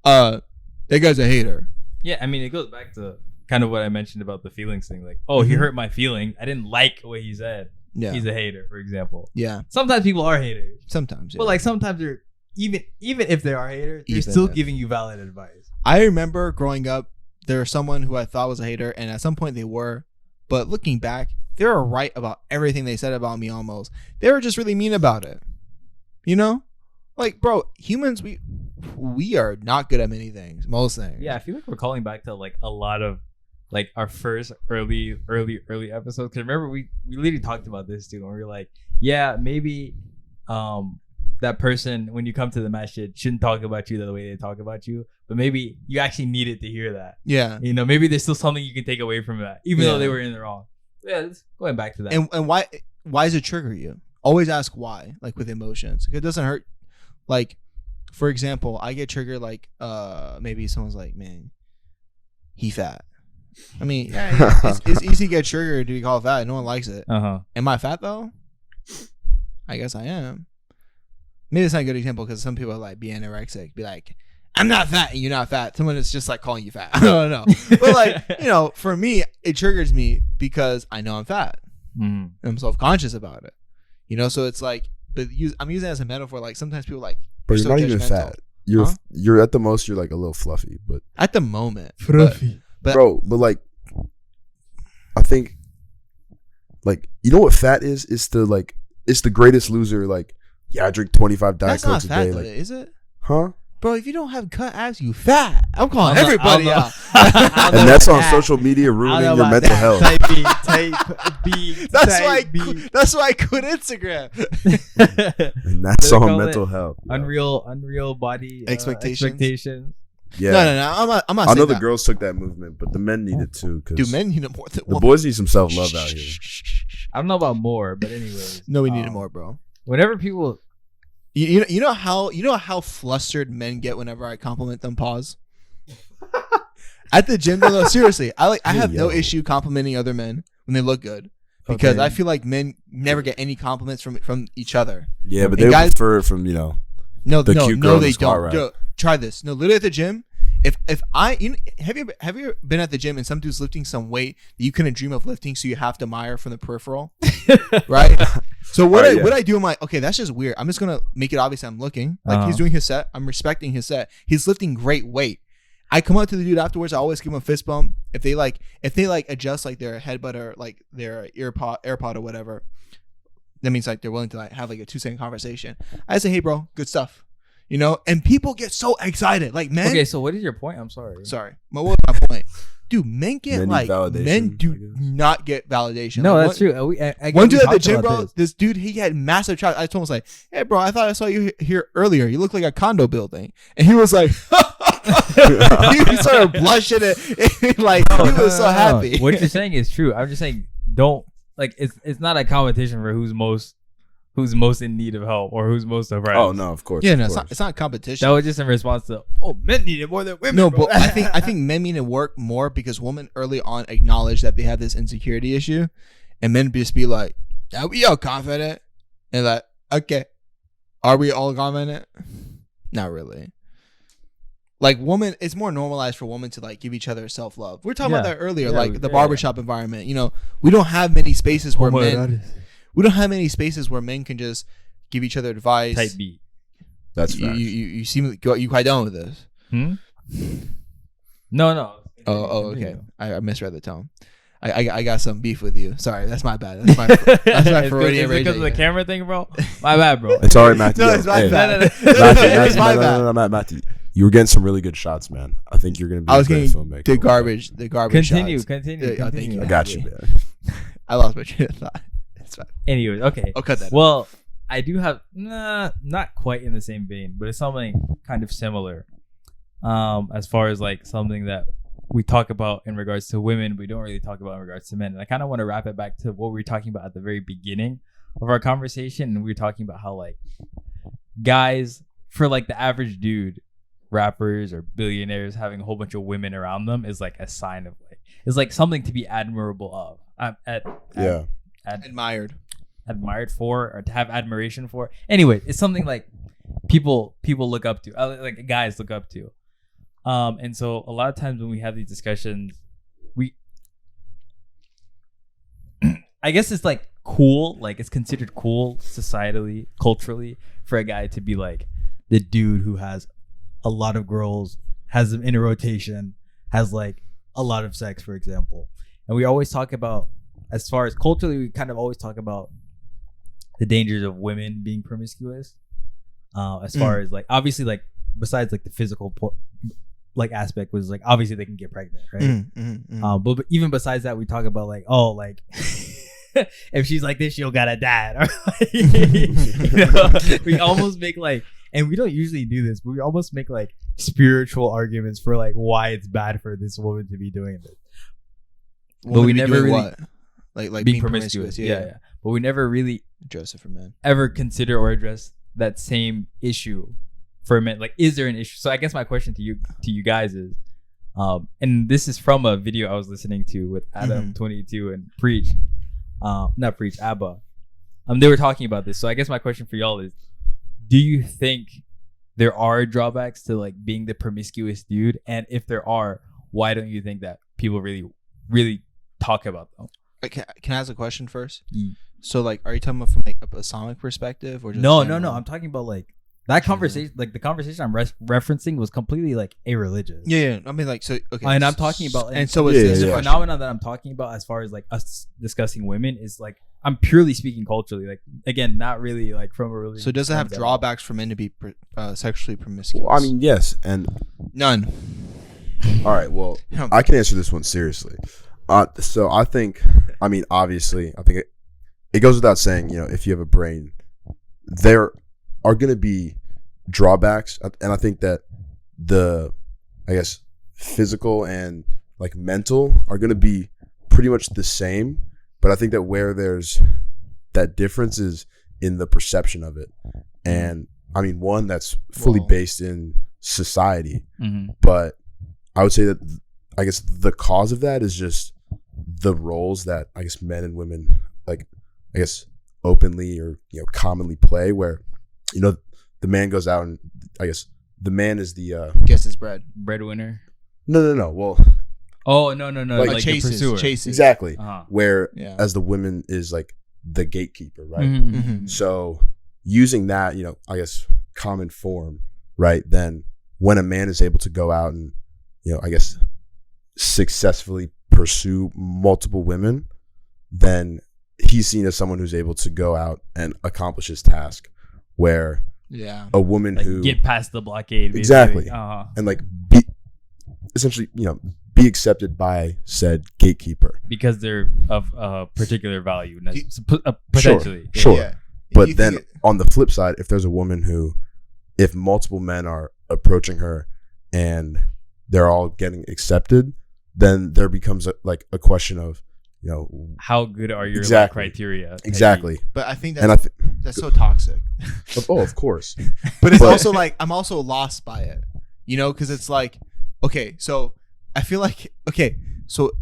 Speaker 3: that guy's a hater.
Speaker 2: Yeah, I mean, it goes back to kind of what I mentioned about the feelings thing. Like, oh, he hurt my feeling. I didn't like what he said.
Speaker 3: Yeah,
Speaker 2: he's a hater, for example.
Speaker 3: Yeah,
Speaker 2: sometimes people are haters.
Speaker 3: Sometimes, yeah.
Speaker 4: But like sometimes they're even if they are haters, they're still giving you valid advice.
Speaker 3: I remember growing up, there was someone who I thought was a hater, and at some point they were. But looking back, they were right about everything they said about me almost. They were just really mean about it. Like, bro, humans, we are not good at many things, most things.
Speaker 2: Yeah, I feel like we're calling back to like a lot of like our first early episodes. Because remember, we literally talked about this too, and we were like, yeah, maybe that person, when you come to the masjid, shouldn't talk about you the way they talk about you, but maybe you actually needed to hear that.
Speaker 3: Yeah.
Speaker 2: Maybe there's still something you can take away from that, even though they were in the wrong. Yeah, going back to that.
Speaker 3: And why does it trigger you? Always ask why, like with emotions. It doesn't hurt. Like, for example, I get triggered like maybe someone's like, man, he fat. I mean, yeah, it's easy to get triggered to be called fat. No one likes it. Am I fat though? I guess I am. Maybe it's not a good example because some people are like be anorexic, be like, I'm not fat and you're not fat. Someone is just like calling you fat. I don't know. But like, for me, it triggers me because I know I'm fat. And I'm self-conscious about it. So it's like, but I'm using it as a metaphor. Like sometimes people like,
Speaker 1: but you're not even fat. You're at the most, you're like a little fluffy, but
Speaker 3: at the moment,
Speaker 4: fluffy.
Speaker 3: But
Speaker 1: like, I think, like, you know what fat is? It's the greatest loser, like, Yeah, I drink 25 Diet
Speaker 3: That's not
Speaker 1: Cokes a
Speaker 3: fat,
Speaker 1: day.
Speaker 3: though,
Speaker 1: Like,
Speaker 3: is it?
Speaker 1: huh?
Speaker 3: Bro, if you don't have cut abs, you fat. I'm calling
Speaker 2: I don't know-
Speaker 3: everybody
Speaker 2: I don't
Speaker 3: out.
Speaker 2: know.
Speaker 1: And that's on
Speaker 4: that.
Speaker 1: social media
Speaker 4: I don't
Speaker 1: ruining
Speaker 4: know
Speaker 1: your
Speaker 4: about
Speaker 1: mental
Speaker 4: that.
Speaker 1: health.
Speaker 4: Type B.
Speaker 3: That's why I quit Instagram.
Speaker 1: And that's
Speaker 2: They
Speaker 1: on
Speaker 2: call
Speaker 1: mental
Speaker 2: it
Speaker 1: health. yo.
Speaker 2: unreal body
Speaker 3: Expectations.
Speaker 1: Yeah.
Speaker 3: No. I'm not
Speaker 1: I know
Speaker 3: saying
Speaker 1: the
Speaker 3: that.
Speaker 1: girls took that movement, but the men need it too.
Speaker 3: Do
Speaker 1: Because
Speaker 3: men need it more than
Speaker 1: the
Speaker 3: women?
Speaker 1: boys need some self love out here.
Speaker 2: I don't know about more, but anyways.
Speaker 3: No, we need it
Speaker 2: um,
Speaker 3: more, bro.
Speaker 2: Whenever people,
Speaker 3: You know how flustered men get whenever I compliment them. Pause. At the gym, though, seriously, I have no
Speaker 1: Yo.
Speaker 3: issue complimenting other men when they look good because
Speaker 2: Okay.
Speaker 3: I feel like men never get any compliments from each other.
Speaker 1: Yeah, but
Speaker 3: And
Speaker 1: they
Speaker 3: guys-
Speaker 1: prefer it from, you know.
Speaker 3: No,
Speaker 1: The cute girl in
Speaker 3: they
Speaker 1: the squat
Speaker 3: don't.
Speaker 1: rack.
Speaker 3: Yo, try this. No, literally at the gym. If I have you been at the gym and some dude's lifting some weight that you couldn't dream of lifting, so you have to admire from the peripheral, right? So what
Speaker 1: Alright,
Speaker 3: I do, I'm like, okay, that's just weird. I'm just gonna make it obvious I'm looking. Like he's doing his set. I'm respecting his set. He's lifting great weight. I come up to the dude afterwards. I always give him a fist bump. If they adjust like their headbutt or like their AirPod or whatever, that means like they're willing to like have like a 2-second conversation. I say, hey, bro, good stuff. You know, and people get so excited. Like, men.
Speaker 2: okay, so what is your point? I'm sorry.
Speaker 3: Sorry, what was my point? Dude, men get
Speaker 1: Men need
Speaker 3: like
Speaker 1: validation,
Speaker 3: men
Speaker 1: I
Speaker 3: do
Speaker 1: guess.
Speaker 3: not get validation.
Speaker 2: No,
Speaker 3: Like,
Speaker 2: that's true. I
Speaker 3: One dude at the
Speaker 2: talked
Speaker 3: gym,
Speaker 2: about
Speaker 3: bro.
Speaker 2: this.
Speaker 3: This dude, he had massive chops. I told him, I was like, "Hey, bro, I thought I saw you here earlier. You look like a condo building." And he was like, he started blushing and like he was so happy.
Speaker 2: What you're saying is true. I'm just saying, don't like it's not a competition for who's most in need of help or who's most oppressed.
Speaker 1: Oh, no, of course.
Speaker 3: Yeah,
Speaker 1: of
Speaker 3: no,
Speaker 1: course.
Speaker 3: it's not competition.
Speaker 2: That was just in response to men need it more than women.
Speaker 3: No,
Speaker 2: bro.
Speaker 3: but I think men need to work more because women early on acknowledge that they have this insecurity issue, and men just be like, "Are we all confident?" And like, okay, are we all confident? Not really. Like, woman, it's more normalized for women to like give each other self love. We were talking about
Speaker 2: Yeah.
Speaker 3: that earlier,
Speaker 2: Yeah,
Speaker 3: like the
Speaker 2: yeah,
Speaker 3: barbershop environment. You know, we don't have many spaces where
Speaker 2: Oh my
Speaker 3: men.
Speaker 2: God.
Speaker 3: We don't have many spaces where men can just give each other advice.
Speaker 2: Type B.
Speaker 1: That's
Speaker 3: You,
Speaker 1: facts.
Speaker 3: you seem you quite done with this.
Speaker 2: Hmm? No.
Speaker 3: Oh, okay.
Speaker 2: Continue.
Speaker 3: I misread the tone. I got some beef with you. Sorry, that's my bad. That's my
Speaker 2: It's
Speaker 3: Freudian rage
Speaker 2: because of
Speaker 3: at
Speaker 2: the
Speaker 3: you.
Speaker 2: camera thing, bro. My bad, bro.
Speaker 1: It's all right, Matthew.
Speaker 3: No,
Speaker 1: Yo,
Speaker 3: it's my
Speaker 1: hey,
Speaker 3: bad.
Speaker 1: Matthew,
Speaker 3: It's my bad.
Speaker 1: no, Matthew. You were getting some really good shots, man. I think you're going to be
Speaker 3: I was
Speaker 1: a great
Speaker 3: getting
Speaker 1: filmmaker.
Speaker 3: the garbage
Speaker 2: Continue.
Speaker 3: shots.
Speaker 2: Continue.
Speaker 3: Yeah, thank
Speaker 2: continue.
Speaker 3: you.
Speaker 1: I got you, man.
Speaker 3: I lost my train of thought. It's fine.
Speaker 2: Anyways, okay.
Speaker 3: I'll cut that.
Speaker 2: Well, I do have not quite in the same vein, but it's something kind of similar. As far as like something that we talk about in regards to women, we don't really talk about in regards to men. And I kind of want to wrap it back to what we were talking about at the very beginning of our conversation. And we were talking about how like guys, for like the average dude, rappers or billionaires having a whole bunch of women around them is like a sign of like, it's like something to be admirable of.
Speaker 1: Yeah.
Speaker 3: Admired.
Speaker 2: Admired for or to have admiration for. Anyway, it's something like people look up to, like guys look up to. And so a lot of times when we have these discussions, I guess it's like cool, like it's considered cool societally, culturally for a guy to be like the dude who has a lot of girls, has them in a rotation, has like a lot of sex, for example. And we always talk about, as far as culturally, we kind of always talk about the dangers of women being promiscuous. As far as like, obviously, like besides like the physical like aspect was like, obviously they can get pregnant, right? But even besides that, we talk about like, oh, like if she's like this, she'll got a dad. Or like, you know, we almost make like, and we don't usually do this, but we almost make like spiritual arguments for like why it's bad for this woman to be doing this. But we never really
Speaker 3: what? Like being promiscuous.
Speaker 2: Yeah. But we never really
Speaker 3: Joseph for men.
Speaker 2: ever consider or address that same issue for men. Like, is there an issue? So I guess my question to you guys is, and this is from a video I was listening to with Adam 22 and Abba. They were talking about this. So I guess my question for y'all is, do you think there are drawbacks to like being the promiscuous dude? And if there are, why don't you think that people really talk about them?
Speaker 3: Can I ask a question first?
Speaker 2: Mm.
Speaker 3: So like, are you talking about from like a Islamic perspective or just
Speaker 2: No.
Speaker 3: general?
Speaker 2: I'm talking about like that conversation. Like the conversation I'm referencing was completely like a-religious.
Speaker 3: Yeah. I mean, like, so okay.
Speaker 2: And I'm talking about,
Speaker 3: and so
Speaker 1: Yeah,
Speaker 3: is
Speaker 2: the
Speaker 3: this
Speaker 1: yeah.
Speaker 3: question.
Speaker 2: phenomenon that I'm talking about as far as like us discussing women is like I'm purely speaking culturally. Like again, not really like from a religion.
Speaker 3: So does it have drawbacks for men to be sexually promiscuous?
Speaker 1: Well, I mean, yes, and
Speaker 3: none.
Speaker 1: all right. Well, I can answer this one seriously. So I think, I mean, obviously, I think it goes without saying, you know, if you have a brain, there are going to be drawbacks, and I think that I guess, physical and like mental are going to be pretty much the same. But I think that where there's that difference is in the perception of it. And I mean, one that's fully based in society, but I would say that I guess the cause of that is just the roles that I guess men and women like, I guess openly or, you know, commonly play, where, you know, the man goes out and I guess the man is the
Speaker 3: guess his
Speaker 2: breadwinner.
Speaker 1: No. Well,
Speaker 2: oh no, like the pursuer.
Speaker 3: chases.
Speaker 1: Exactly.
Speaker 2: Uh-huh.
Speaker 1: Where as the woman is like the gatekeeper, right?
Speaker 3: Mm-hmm.
Speaker 1: So using that, you know, I guess common form, right? Then when a man is able to go out and, you know, I guess successfully pursue multiple women, then he's seen as someone who's able to go out and accomplish his task. Where a woman
Speaker 2: like
Speaker 1: who
Speaker 2: get past the blockade, basically.
Speaker 1: Exactly,
Speaker 2: uh-huh.
Speaker 1: and like be essentially, you know, be accepted by said gatekeeper
Speaker 2: because they're of a particular value, potentially.
Speaker 1: Sure.
Speaker 3: Yeah.
Speaker 1: But then on the flip side, if there's a woman who, if multiple men are approaching her and they're all getting accepted, then there becomes a question of, you know,
Speaker 2: how good are your
Speaker 1: exactly.
Speaker 2: like, criteria?
Speaker 1: Exactly.
Speaker 3: But I think
Speaker 1: and
Speaker 3: that's so toxic.
Speaker 1: Of course.
Speaker 3: But it's also like I'm also lost by it, you know, because it's like, okay, so I feel like, okay, so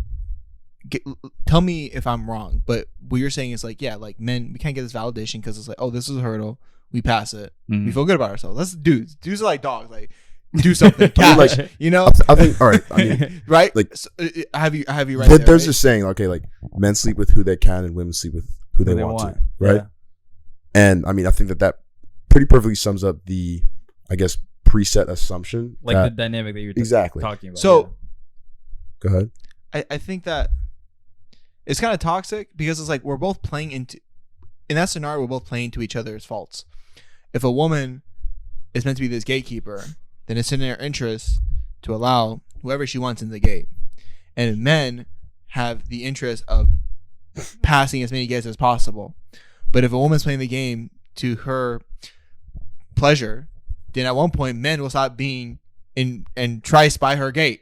Speaker 3: tell me if I'm wrong, but what you're saying is like, yeah, like men, we can't get this validation because it's like, oh, this is a hurdle, we pass it, we feel good about ourselves. That's dudes are like dogs, like do something, catch, like, you know.
Speaker 1: I think, all right, I mean,
Speaker 3: right, like
Speaker 1: so,
Speaker 3: have you right
Speaker 1: there's
Speaker 3: there, right?
Speaker 1: this saying, okay, like men sleep with who they can and women sleep with who they want to, right?
Speaker 2: Yeah.
Speaker 1: And I mean, I think that pretty perfectly sums up the, I guess, preset assumption,
Speaker 2: like the dynamic that you're
Speaker 1: exactly
Speaker 2: talking about.
Speaker 3: So
Speaker 1: go ahead.
Speaker 3: I think that it's kind of toxic because it's like we're both playing in that scenario, we're both playing to each other's faults. If a woman is meant to be this gatekeeper, then it's in their interest to allow whoever she wants in the gate. And men have the interest of passing as many gates as possible. But if a woman's playing the game to her pleasure, then at one point men will stop being and try to spy her gate.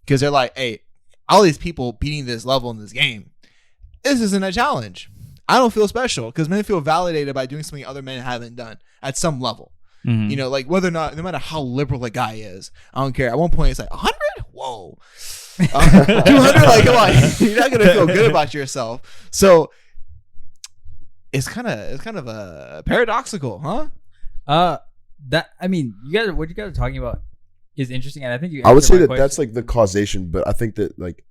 Speaker 3: Because they're like, hey, all these people beating this level in this game, this isn't a challenge. I don't feel special, because men feel validated by doing something other men haven't done at some level. You know, like whether or not, no matter how liberal a guy is, I don't care. At one point, it's like 100. Whoa, 200. Like, come on, you're not gonna feel good about yourself. So it's kind of a paradoxical, huh?
Speaker 2: That, I mean, what you guys are talking about is interesting, and I think
Speaker 1: I would say that that's like the causation, but I think that like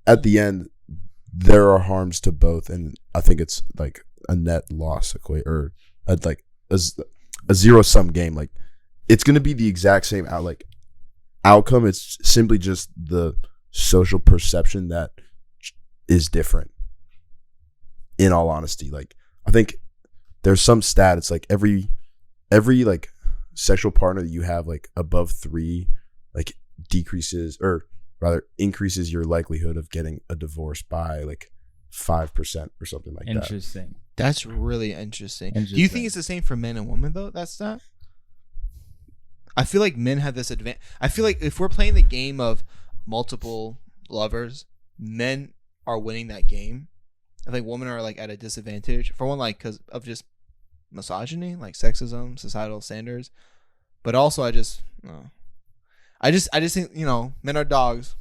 Speaker 1: at the end there are harms to both, and I think it's like a net loss or like a zero-sum game. Like it's going to be the exact same outcome. It's simply just the social perception that is different. In all honesty, like I think there's some stat. It's like every like sexual partner that you have like above 3, like decreases or rather increases your likelihood of getting a divorce by like 5% or something like that.
Speaker 2: Interesting.
Speaker 3: That's really interesting. Do you think it's the same for men and women though? That's that. I feel like men have this advantage. I feel like if we're playing the game of multiple lovers, men are winning that game. I think women are like at a disadvantage for one, like because of just misogyny, like sexism, societal standards, but also I just think, you know, men are dogs.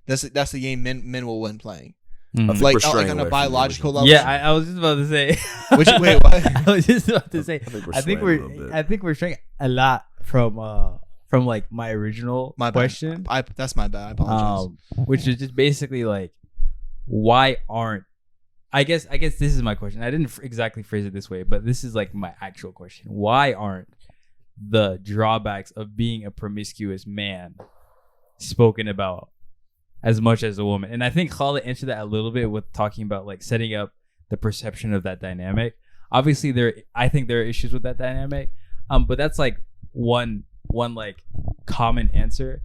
Speaker 3: That's the game men will win playing. Like on a biological level.
Speaker 2: Yeah, I was just about to say.
Speaker 3: Wait, what?
Speaker 2: I was just about to say. I think we're straying a lot from like my original question.
Speaker 3: That's my bad. I apologize.
Speaker 2: Which is just basically like, why aren't? I guess this is my question. I didn't exactly phrase it this way, but this is like my actual question. Why aren't the drawbacks of being a promiscuous man spoken about as much as a woman? And I think Khalid answered that a little bit with talking about like setting up the perception of that dynamic. Obviously, I think there are issues with that dynamic. But that's like one like common answer.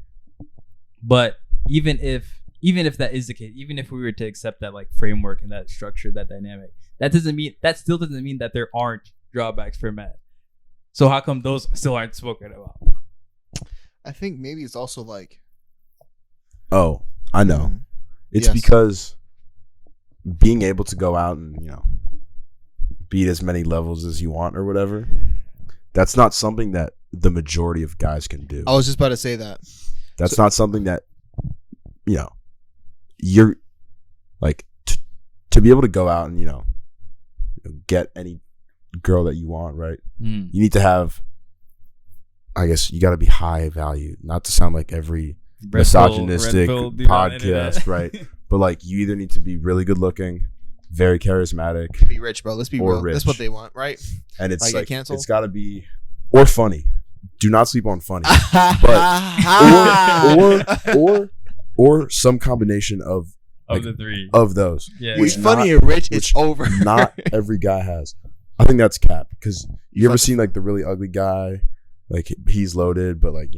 Speaker 2: But even if that is the case, even if we were to accept that like framework and that structure, that dynamic, that still doesn't mean that there aren't drawbacks for men. So how come those still aren't spoken about?
Speaker 3: I think maybe it's also like,
Speaker 1: oh, I know. It's because being able to go out and, beat as many levels as you want or whatever, that's not something that the majority of guys can do.
Speaker 3: I was just about to say that.
Speaker 1: That's not something that, you're like to be able to go out and, get any girl that you want, right? You need to have, I guess you got to be high value, not to sound like every misogynistic podcast, right? But like you either need to be really good looking, very charismatic,
Speaker 3: be rich, bro. Let's be real.
Speaker 1: Rich.
Speaker 3: That's what they want, right?
Speaker 1: And it's like
Speaker 3: canceled?
Speaker 1: It's got to be or funny. Do not sleep on funny, but or some combination of
Speaker 2: the three
Speaker 1: of those.
Speaker 2: Yeah,
Speaker 3: which funny and rich, it's over.
Speaker 1: Not every guy has. I think that's cap because you ever seen like the really ugly guy, like he's loaded, but like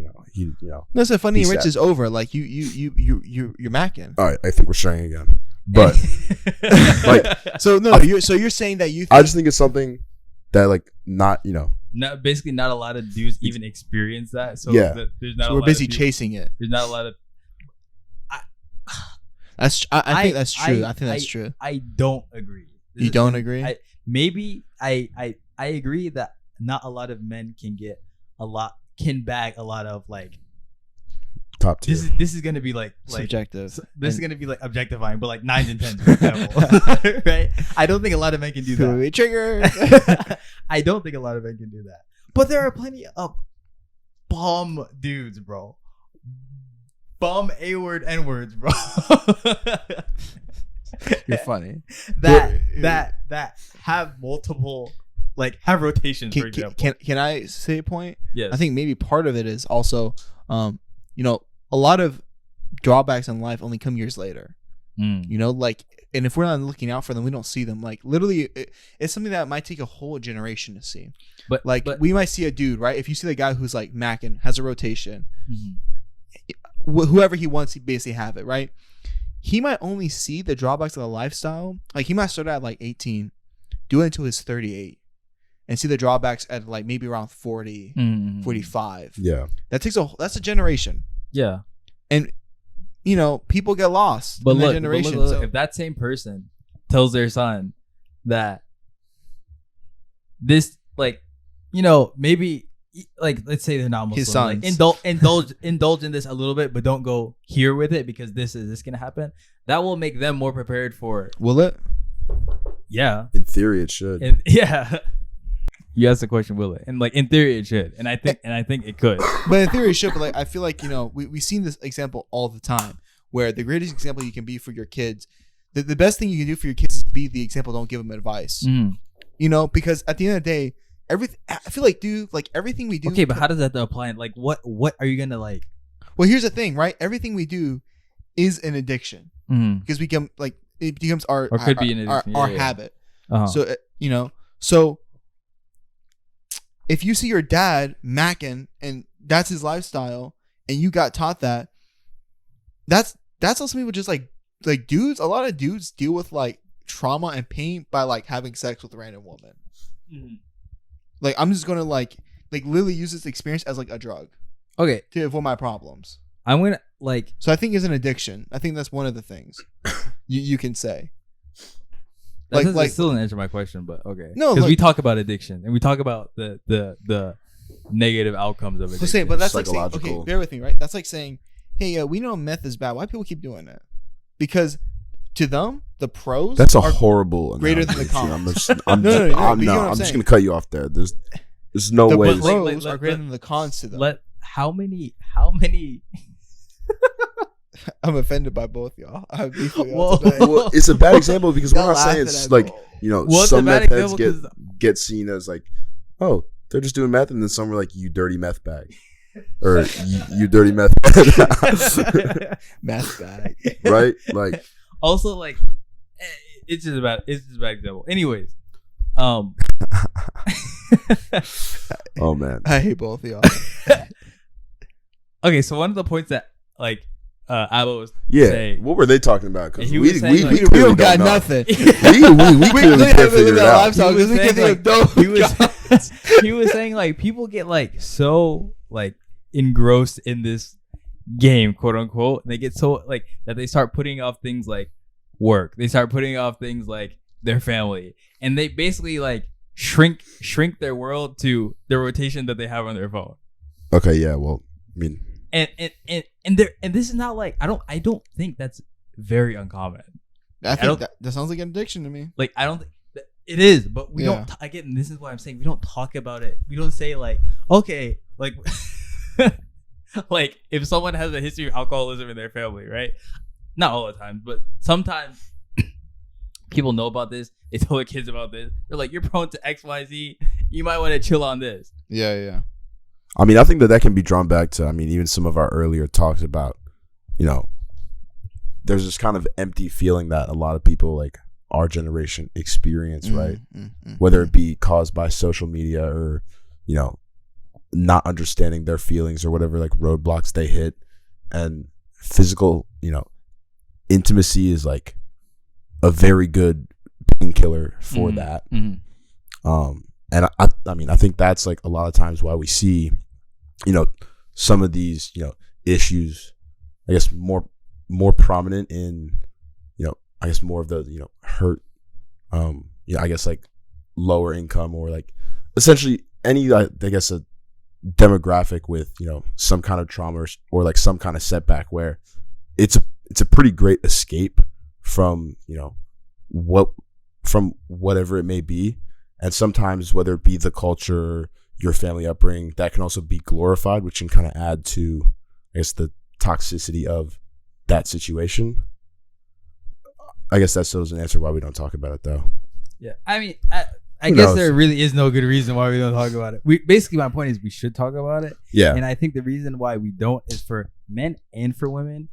Speaker 3: No, so funny and rich is over. Like you're macking.
Speaker 1: All right, I think we're sharing again, but
Speaker 3: you're saying that you.
Speaker 1: I just think it's something that like not
Speaker 2: basically not a lot of dudes even experience that. So
Speaker 1: yeah,
Speaker 2: there's not.
Speaker 3: So we're busy chasing it.
Speaker 2: There's not a lot of.
Speaker 3: I think that's true. I think that's true.
Speaker 2: I don't agree.
Speaker 3: You don't agree?
Speaker 2: I agree that not a lot of men can bag a lot of like
Speaker 1: top tier.
Speaker 2: This is gonna be like
Speaker 3: subjective.
Speaker 2: This is gonna be like objectifying, but like 9s and 10s, for example. Right? I don't think a lot of men can do that.
Speaker 3: Trigger.
Speaker 2: I don't think a lot of men can do that. But there are plenty of bum dudes, bro. Bum A-word N-words, bro.
Speaker 3: You're funny.
Speaker 2: That have multiple, like have rotations, for example.
Speaker 3: Can I say a point?
Speaker 2: Yes.
Speaker 3: I think maybe part of it is also, a lot of drawbacks in life only come years later. Like, and if we're not looking out for them, we don't see them. Like, literally, it's something that might take a whole generation to see. But we might see a dude, right? If you see the guy who's like macking, has a rotation, whoever he wants, he basically have it, right? He might only see the drawbacks of the lifestyle. Like, he might start at like 18, do it until he's 38, and see the drawbacks at like maybe around 40, 45.
Speaker 1: Yeah,
Speaker 3: that's a generation.
Speaker 2: Yeah,
Speaker 3: and people get lost.
Speaker 2: But
Speaker 3: in
Speaker 2: look,
Speaker 3: that generation.
Speaker 2: Look, if that same person tells their son that this, like, maybe. Like, let's say they're not Muslim.
Speaker 3: His sons.
Speaker 2: Like, indulge in this a little bit, but don't go here with it because this gonna happen. That will make them more prepared for it.
Speaker 3: Will it?
Speaker 2: Yeah.
Speaker 1: In theory, it should.
Speaker 2: Yeah. You asked the question, will it? And like in theory, it should. And I think it could.
Speaker 3: But in theory, it should. But like, I feel like we've seen this example all the time, where the greatest example you can be for your kids, the best thing you can do for your kids is be the example. Don't give them advice. Because at the end of the day. I feel like, dude, like everything we do.
Speaker 2: Okay, but how does that apply? Like, what are you gonna like?
Speaker 3: Well, here's the thing, right? Everything we do is an addiction because it becomes our habit.
Speaker 2: Uh-huh.
Speaker 3: So so if you see your dad macking and that's his lifestyle, and you got taught that, that's also people just like dudes. A lot of dudes deal with like trauma and pain by like having sex with a random woman. Like, I'm just gonna like literally use this experience as like a drug.
Speaker 2: Okay.
Speaker 3: To avoid my problems.
Speaker 2: I'm gonna like.
Speaker 3: So I think it's an addiction. I think that's one of the things you can say.
Speaker 2: That still didn't answer my question, but okay.
Speaker 3: No,
Speaker 2: because we talk about addiction and we talk about the negative outcomes of addiction.
Speaker 3: But that's like saying, okay, bear with me, right? That's like saying, hey, we know meth is bad. Why people keep doing it? Because to them, the pros.
Speaker 1: That's a horrible.
Speaker 3: Greater than the cons.
Speaker 1: I'm just gonna cut you off there. There's no way.
Speaker 3: The pros are greater than the cons to them.
Speaker 2: How many?
Speaker 3: I'm offended by both y'all.
Speaker 1: Well, it's a bad example because we're not saying it's like some meth heads get seen as like, oh, they're just doing meth, and then some are like, you dirty meth bag. Or you dirty meth
Speaker 3: meth bag.
Speaker 1: Right? Like,
Speaker 2: also, like, it's just a bad example. Anyways,
Speaker 1: Oh man.
Speaker 3: I hate both of y'all.
Speaker 2: okay. So one of the points that like Abba was
Speaker 1: Yeah.
Speaker 2: saying,
Speaker 1: What were they talking about? Because
Speaker 2: He
Speaker 1: we
Speaker 2: was saying, like,
Speaker 1: really
Speaker 3: We don't got
Speaker 1: know.
Speaker 3: nothing.
Speaker 1: We clearly can't figure it out.
Speaker 2: he was saying, like, he was
Speaker 3: was
Speaker 2: he was saying like people get like so like engrossed in this game, quote unquote. And they get so like that they start putting off things like work. They start putting off things like their family, and they basically like shrink their world to the rotation that they have on their phone.
Speaker 1: Okay, yeah. Well, I mean,
Speaker 2: And this is not like I don't think that's very uncommon.
Speaker 3: I
Speaker 2: don't-
Speaker 3: think that sounds like an addiction to me.
Speaker 2: Like I don't think it is, but we
Speaker 3: Yeah.
Speaker 2: don't. Again, this is why I'm saying we don't talk about it. We don't say like, okay, like, like if someone has a history of alcoholism in their family, right? Not all the time, but sometimes people know about this. They tell their kids about this. They're like, you're prone to X, Y, Z. You might want to chill on this.
Speaker 3: Yeah.
Speaker 1: I mean, I think that can be drawn back to, I mean, even some of our earlier talks about, you know, there's this kind of empty feeling that a lot of people like our generation experience, right? Whether it be caused by social media or, you know, not understanding their feelings or whatever like roadblocks they hit. And physical, you know, intimacy is like a very good painkiller for that. And I mean, I think that's like a lot of times why we see, you know, some of these, you know, issues, I guess more prominent in, you know, I guess more of the, you know, hurt, you know, I guess like lower income or like essentially any, I guess a demographic with, you know, some kind of trauma or like some kind of setback where it's a pretty great escape from, you know, from whatever it may be. And sometimes whether it be the culture, your family upbringing, that can also be glorified, which can kind of add to, I guess, the toxicity of that situation. I guess that still doesn't answer why we don't talk about it, though.
Speaker 2: Yeah, I mean, I
Speaker 1: Who
Speaker 2: guess
Speaker 1: knows?
Speaker 2: there really is no good reason why we don't talk about it. We basically, my point is we should talk about it.
Speaker 1: Yeah.
Speaker 2: And I think the reason why we don't is for men and for women.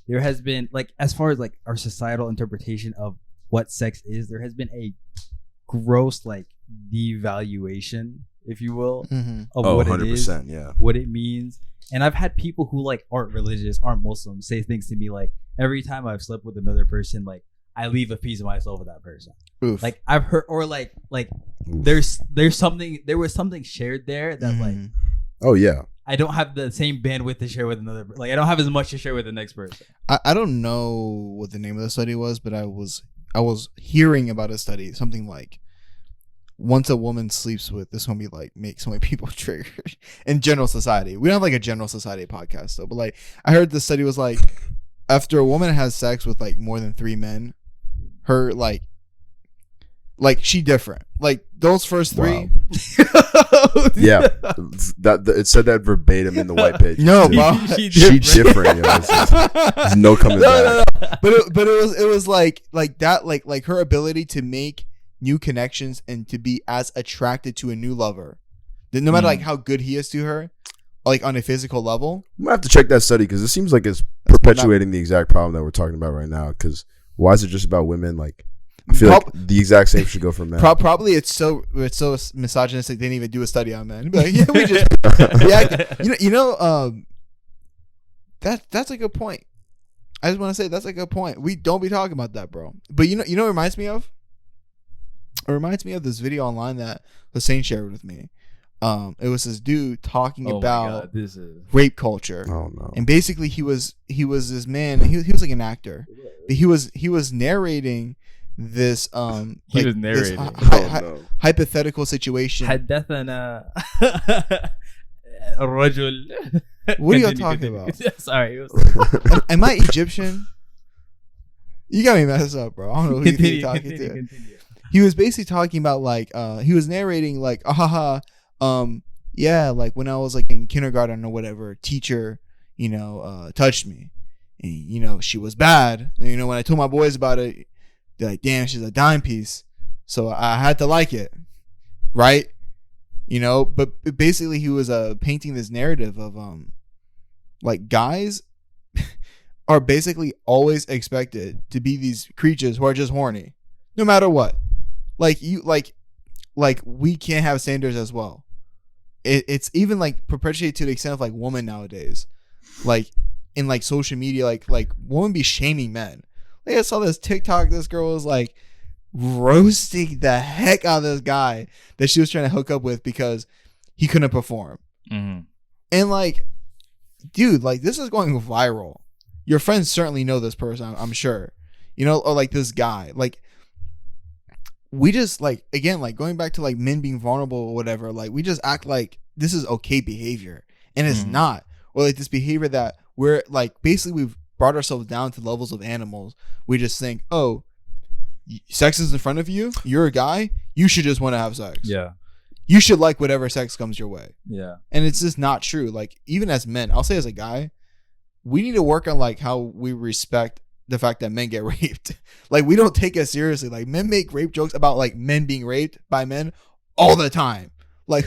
Speaker 2: There has been like, as far as like our societal interpretation of what sex is, there has been a gross like devaluation, if you will, of what it is,
Speaker 1: 100%, yeah.
Speaker 2: what it means. And I've had people who like aren't religious, aren't Muslim, say things to me like, every time I've slept with another person, like I leave a piece of myself with that person.
Speaker 3: Oof.
Speaker 2: Like I've heard, or like
Speaker 1: Oof.
Speaker 2: there was something shared there that like
Speaker 1: Oh, yeah.
Speaker 2: I don't have the same bandwidth to share with another. Like I don't have as much to share with the next person.
Speaker 3: I don't know what the name of the study was, but I was hearing about a study, something like once a woman sleeps with, this gonna be like make so many people triggered in general society. We don't have like a general society podcast though, but like I heard the study was like after a woman has sex with like more than 3 men, her like she different. Like those first 3.
Speaker 1: Wow. Yeah. It said that verbatim in the white page.
Speaker 3: No,
Speaker 1: too.
Speaker 3: bro.
Speaker 1: She different. You know, there's no coming back.
Speaker 3: No. But it was like that like her ability to make new connections and to be as attracted to a new lover, that no matter like how good he is to her, like on a physical level.
Speaker 1: I'm gonna have to check that study because it seems like it's perpetuating the exact problem that we're talking about right now. Because why is it just about women? Like I feel like the exact same should go for men.
Speaker 3: Probably it's so misogynistic they didn't even do a study on men. Be like, yeah, we just that's a good point. I just want to say that's a good point. We don't be talking about that, bro. But you know what it reminds me of? It reminds me of this video online that Hussein shared with me. It was this dude talking about rape culture.
Speaker 1: Oh no!
Speaker 3: And basically he was this man. He was like an actor, but he was narrating this
Speaker 2: He was narrating.
Speaker 3: hypothetical situation.
Speaker 2: حدثنا رجل.
Speaker 3: What are y'all talking about?
Speaker 2: Sorry.
Speaker 3: Am I Egyptian? You got me messed up, bro. I don't know who you're talking to.
Speaker 2: Continue.
Speaker 3: He was basically talking about like he was narrating like yeah, like when I was like in kindergarten or whatever, teacher, touched me. And she was bad. And, when I told my boys about it, they're like, damn, she's a dime piece. So I had to like it. Right? But basically he was painting this narrative of like guys are basically always expected to be these creatures who are just horny, no matter what. Like we can't have standards as well. It's even like perpetuated to the extent of like women nowadays, like in like social media, like women be shaming men. Like I saw this TikTok. This girl was like roasting the heck out of this guy that she was trying to hook up with because he couldn't perform.
Speaker 2: Mm-hmm.
Speaker 3: And like, dude, like this is going viral. Your friends certainly know this person, I'm sure. You know, or like this guy. Like, we just like, again, like going back to like men being vulnerable or whatever, like we just act like this is okay behavior. And it's not. Or like this behavior that we're like, basically we've brought ourselves down to levels of animals. We just think, oh, sex is in front of you. You're a guy. You should just want to have sex.
Speaker 2: Yeah.
Speaker 3: You should like whatever sex comes your way.
Speaker 2: Yeah.
Speaker 3: And it's just not true. Like, even as men, I'll say as a guy, we need to work on like how we respect the fact that men get raped. Like, we don't take it seriously. Like, men make rape jokes about like men being raped by men all the time. Like,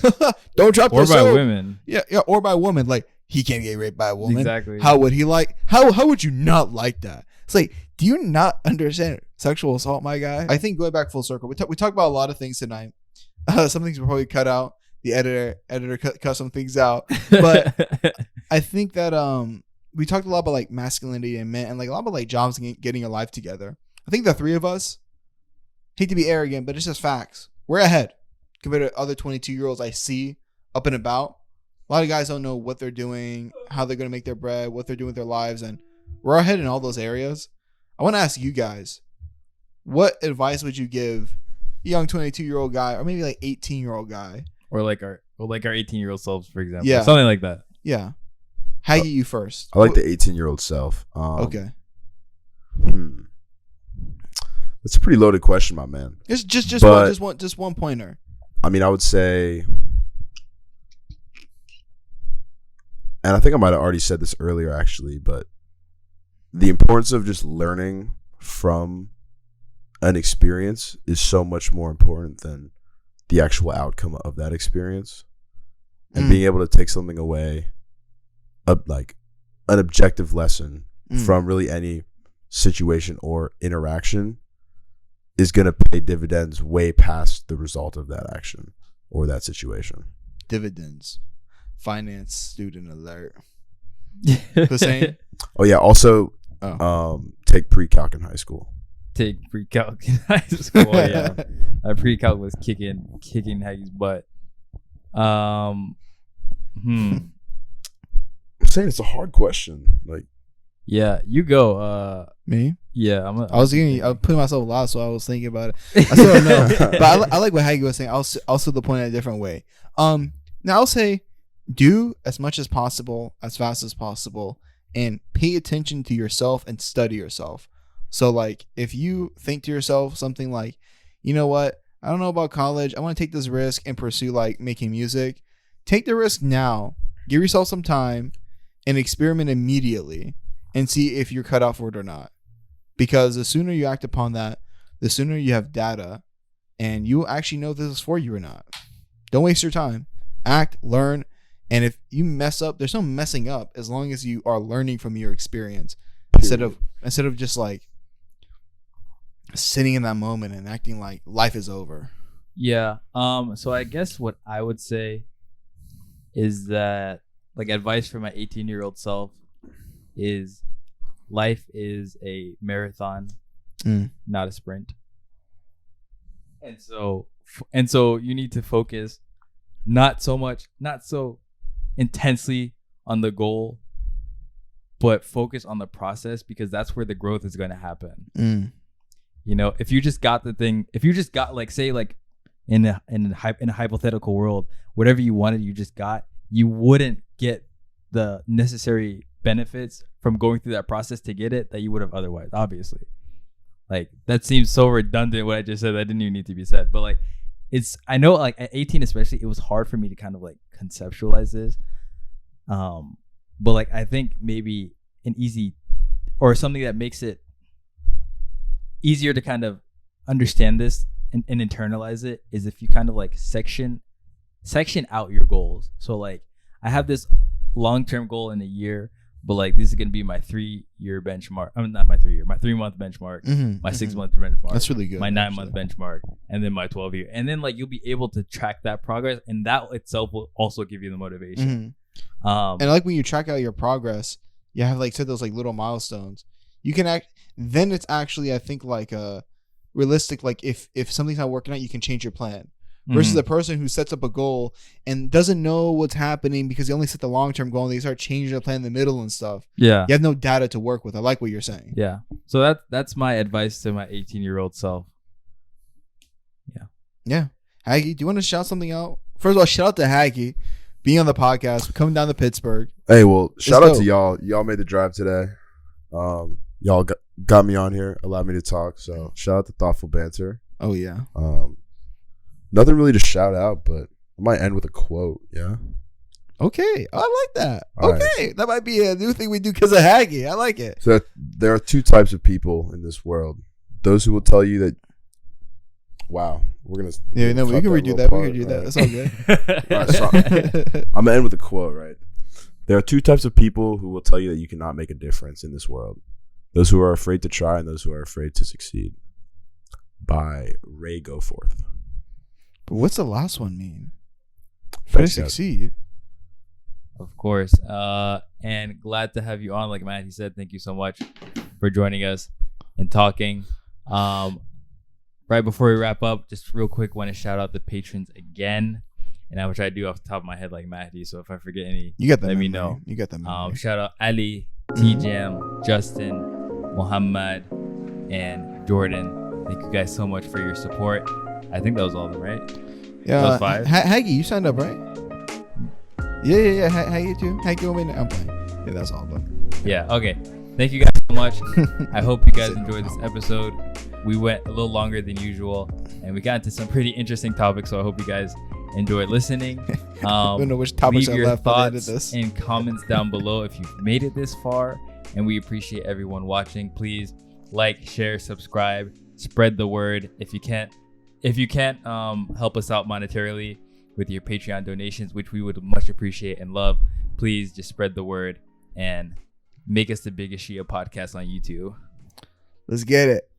Speaker 3: don't drop
Speaker 2: or
Speaker 3: the
Speaker 2: by
Speaker 3: soap.
Speaker 2: women.
Speaker 3: Yeah, or by women. Like, he can't get raped by a woman.
Speaker 2: Exactly.
Speaker 3: How would he like? How would you not like that? It's like, do you not understand sexual assault, my guy? I think going back full circle, we talked about a lot of things tonight. Some things will probably cut out. The editor cut some things out. But I think that we talked a lot about like masculinity and men, and like a lot about like jobs and getting your life together. I think the three of us, hate to be arrogant, but it's just facts. We're ahead compared to other 22-year-olds I see up and about. A lot of guys don't know what they're doing, how they're going to make their bread, what they're doing with their lives, and we're ahead in all those areas. I want to ask you guys, what advice would you give a young 22-year-old guy, or maybe like 18-year-old guy,
Speaker 2: or like our 18-year-old selves, for example.
Speaker 3: Yeah.
Speaker 2: Something like that.
Speaker 3: Yeah. Haggy, you first.
Speaker 1: I like the 18-year-old self.
Speaker 3: Okay.
Speaker 1: That's a pretty loaded question, my man.
Speaker 3: It's just one pointer.
Speaker 1: I mean, I would say, and I think I might have already said this earlier, actually, but the importance of just learning from an experience is so much more important than the actual outcome of that experience. And being able to take something away, like an objective lesson from really any situation or interaction, is going to pay dividends way past the result of that action or that situation.
Speaker 3: Dividends. Finance student alert. Hussein?
Speaker 1: Oh, yeah. Also, take pre-calc in high school.
Speaker 2: Take pre-calc in high school. Yeah. Pre-calc was kicking Haggie's butt.
Speaker 1: I'm saying it's a hard question. Like,
Speaker 2: yeah, you go.
Speaker 3: Me?
Speaker 2: Yeah,
Speaker 3: I was putting myself last, so I was thinking about it. I still don't know, but I like what Haggy was saying. I'll also the point in a different way. Now I'll say, do as much as possible, as fast as possible, and pay attention to yourself and study yourself. So, like, if you think to yourself something like, you know what, I don't know about college, I want to take this risk and pursue like making music. Take the risk now. Give yourself some time and experiment immediately and see if you're cut out for it or not. Because the sooner you act upon that, the sooner you have data and you actually know if this is for you or not. Don't waste your time. Act, learn, and if you mess up, there's no messing up as long as you are learning from your experience instead of just like sitting in that moment and acting like life is over.
Speaker 2: Yeah. So I guess what I would say is that, like, advice for my 18-year-old self is life is a marathon, not a sprint. And so you need to focus not so intensely on the goal, but focus on the process, because that's where the growth is going to happen. You know, if you just got like, say, like in a hypothetical world, whatever you wanted, you wouldn't get the necessary benefits from going through that process to get it that you would have otherwise, obviously. Like, that seems so redundant what I just said, that didn't even need to be said, but like, I know, like, at 18 especially, it was hard for me to kind of like conceptualize this, but like, I think maybe an easy, or something that makes it easier to kind of understand this and internalize it, is if you kind of like section out your goals. So like, I have this long-term goal in a year, but like this is gonna be my 3-year benchmark. I mean, not my 3 year, my 3-month benchmark, my 6-month benchmark.
Speaker 3: That's really good.
Speaker 2: My 9-month benchmark, and then my 12-year, and then like you'll be able to track that progress, and that itself will also give you the motivation.
Speaker 3: And like when you track out your progress, you have like said those like little milestones. You can act. Then it's actually, I think, like realistic. Like if something's not working out, you can change your plan. Versus the person who sets up a goal and doesn't know what's happening because they only set the long-term goal and they start changing the plan in the middle and stuff.
Speaker 2: Yeah.
Speaker 3: You have no data to work with. I like what you're saying.
Speaker 2: Yeah. So that's my advice to my 18-year-old self.
Speaker 3: Yeah. Haggy, do you want to shout something out? First of all, shout out to Haggy being on the podcast, coming down to Pittsburgh.
Speaker 1: Hey, well, shout out
Speaker 3: dope.
Speaker 1: to y'all. Y'all made the drive today. Y'all got me on here, allowed me to talk. So shout out to Thoughtful Banter.
Speaker 3: Oh, yeah.
Speaker 1: Nothing really to shout out, but I might end with a quote. Yeah.
Speaker 3: Okay. I like that.
Speaker 1: All
Speaker 3: okay. That might be a new thing we do because of Haggy. I like it.
Speaker 1: So there are 2 types of people in this world. Those who will tell you that, wow, we're going to.
Speaker 3: Yeah, no, we can redo that. We can redo that. That's all good.
Speaker 1: All right, so I'm going to end with a quote, right? There are 2 types of people who will tell you that you cannot make a difference in this world. Those who are afraid to try and those who are afraid to succeed. By Ray Goforth.
Speaker 3: But what's the last one mean?
Speaker 1: Thanks,
Speaker 3: to
Speaker 1: guys.
Speaker 3: succeed.
Speaker 2: Of course. And glad to have you on. Like Matthew said, thank you so much for joining us and talking. Right before we wrap up, just real quick, want to shout out the patrons again. And I wish I do off the top of my head like Matthew. So if I forget any,
Speaker 3: You got that.
Speaker 2: let me
Speaker 3: memory.
Speaker 2: know.
Speaker 3: You got that. memory.
Speaker 2: Shout out Ali, T-Jam, Justin, Muhammad, and Jordan. Thank you guys so much for your support. I think that was all of them, right?
Speaker 3: Yeah.
Speaker 2: Those 5.
Speaker 3: Haggy, you signed up, right? Yeah. Haggy too. Haggy, I'm playing. Yeah, that's all of them.
Speaker 2: Yeah. Okay. Thank you guys so much. I hope you guys enjoyed this episode. We went a little longer than usual, and we got into some pretty interesting topics. So I hope you guys enjoyed listening.
Speaker 3: I don't know which topics
Speaker 2: Leave
Speaker 3: I
Speaker 2: your
Speaker 3: left by the end of
Speaker 2: thoughts
Speaker 3: this.
Speaker 2: and comments down below if you've made it this far, and we appreciate everyone watching. Please like, share, subscribe, spread the word. If you can't help us out monetarily with your Patreon donations, which we would much appreciate and love, please just spread the word and make us the biggest Shia podcast on YouTube.
Speaker 3: Let's get it.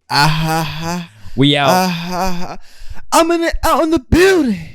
Speaker 2: We out.
Speaker 3: I'm out in the building.